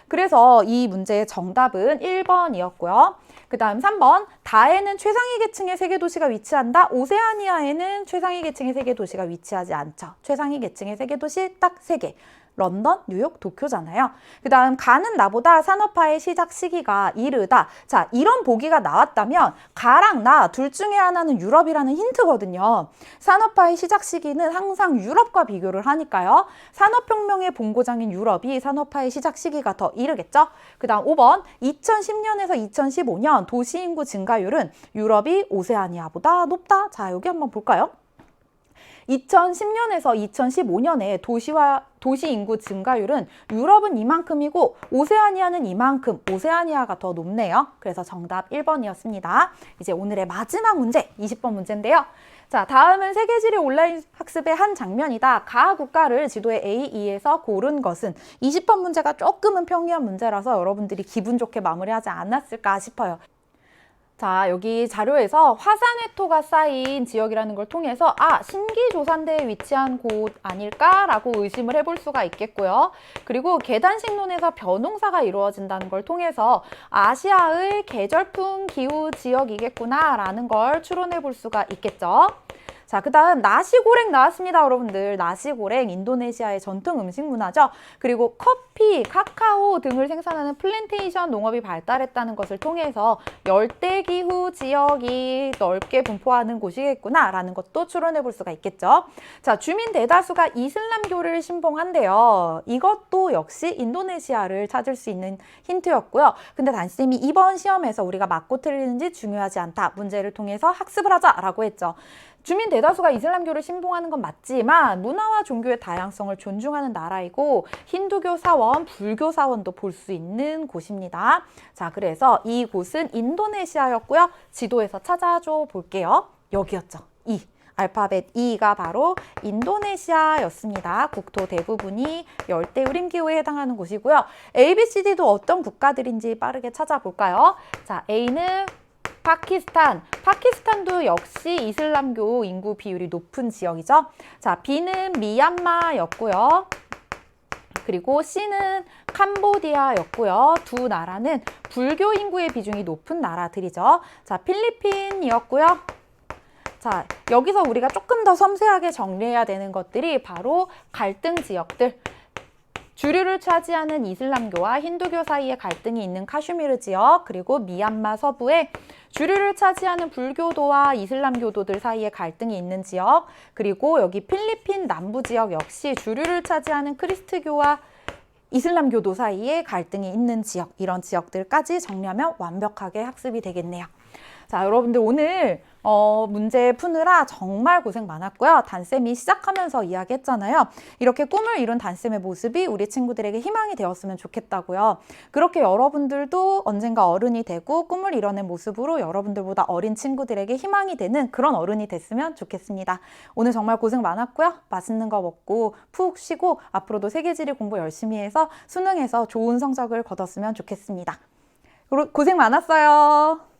그래서 이 문제의 정답은 1번이었고요. 그 다음 3번 다에는 최상위 계층의 세계 도시가 위치한다. 오세아니아에는 최상위 계층의 세계 도시가 위치하지 않죠. 최상위 계층의 세계 도시 딱 3개. 런던, 뉴욕, 도쿄잖아요. 그 다음 가는 나보다 산업화의 시작 시기가 이르다. 자, 이런 보기가 나왔다면 가랑 나 둘 중에 하나는 유럽이라는 힌트거든요. 산업화의 시작 시기는 항상 유럽과 비교를 하니까요. 산업혁명의 본고장인 유럽이 산업화의 시작 시기가 더 이르겠죠. 그 다음 5번 2010년에서 2015년 도시인구 증가율은 유럽이 오세아니아보다 높다. 자, 여기 한번 볼까요? 2010년에서 2015년에 도시 인구 증가율은 유럽은 이만큼이고 오세아니아는 이만큼, 오세아니아가 더 높네요. 그래서 정답 1번이었습니다. 이제 오늘의 마지막 문제, 20번 문제인데요. 자, 다음은 세계지리 온라인 학습의 한 장면이다. 가 국가를 지도의 A, E에서 고른 것은 20번 문제가 조금은 평이한 문제라서 여러분들이 기분 좋게 마무리하지 않았을까 싶어요. 자, 여기 자료에서 화산회토가 쌓인 지역이라는 걸 통해서 신기조산대에 위치한 곳 아닐까라고 의심을 해볼 수가 있겠고요. 그리고 계단식론에서 벼농사가 이루어진다는 걸 통해서 아시아의 계절풍 기후 지역이겠구나라는 걸 추론해 볼 수가 있겠죠. 자, 그 다음 나시고랭 나왔습니다, 여러분들. 나시고랭, 인도네시아의 전통 음식 문화죠. 그리고 커피, 카카오 등을 생산하는 플랜테이션 농업이 발달했다는 것을 통해서 열대기후 지역이 넓게 분포하는 곳이겠구나라는 것도 추론해 볼 수가 있겠죠. 자, 주민 대다수가 이슬람교를 신봉한대요. 이것도 역시 인도네시아를 찾을 수 있는 힌트였고요. 근데 단쌤이 이번 시험에서 우리가 맞고 틀리는지 중요하지 않다. 문제를 통해서 학습을 하자라고 했죠. 주민 대다수가 이슬람교를 신봉하는 건 맞지만 문화와 종교의 다양성을 존중하는 나라이고 힌두교 사원, 불교 사원도 볼 수 있는 곳입니다. 자, 그래서 이곳은 인도네시아였고요. 지도에서 찾아줘 볼게요. 여기였죠. 이. 알파벳 E가 바로 인도네시아였습니다. 국토 대부분이 열대 우림기후에 해당하는 곳이고요. A, B, C, D도 어떤 국가들인지 빠르게 찾아볼까요? 자, A는 파키스탄. 파키스탄도 역시 이슬람교 인구 비율이 높은 지역이죠. 자, B는 미얀마였고요. 그리고 C는 캄보디아였고요. 두 나라는 불교 인구의 비중이 높은 나라들이죠. 자, 필리핀이었고요. 자, 여기서 우리가 조금 더 섬세하게 정리해야 되는 것들이 바로 갈등 지역들. 주류를 차지하는 이슬람교와 힌두교 사이에 갈등이 있는 카슈미르 지역, 그리고 미얀마 서부에 주류를 차지하는 불교도와 이슬람교도들 사이에 갈등이 있는 지역, 그리고 여기 필리핀 남부 지역 역시 주류를 차지하는 크리스트교와 이슬람교도 사이에 갈등이 있는 지역, 이런 지역들까지 정리하면 완벽하게 학습이 되겠네요. 자, 여러분들 오늘 문제 푸느라 정말 고생 많았고요. 단쌤이 시작하면서 이야기했잖아요. 이렇게 꿈을 이룬 단쌤의 모습이 우리 친구들에게 희망이 되었으면 좋겠다고요. 그렇게 여러분들도 언젠가 어른이 되고 꿈을 이뤄낸 모습으로 여러분들보다 어린 친구들에게 희망이 되는 그런 어른이 됐으면 좋겠습니다. 오늘 정말 고생 많았고요. 맛있는 거 먹고 푹 쉬고 앞으로도 세계지리 공부 열심히 해서 수능에서 좋은 성적을 거뒀으면 좋겠습니다. 고생 많았어요.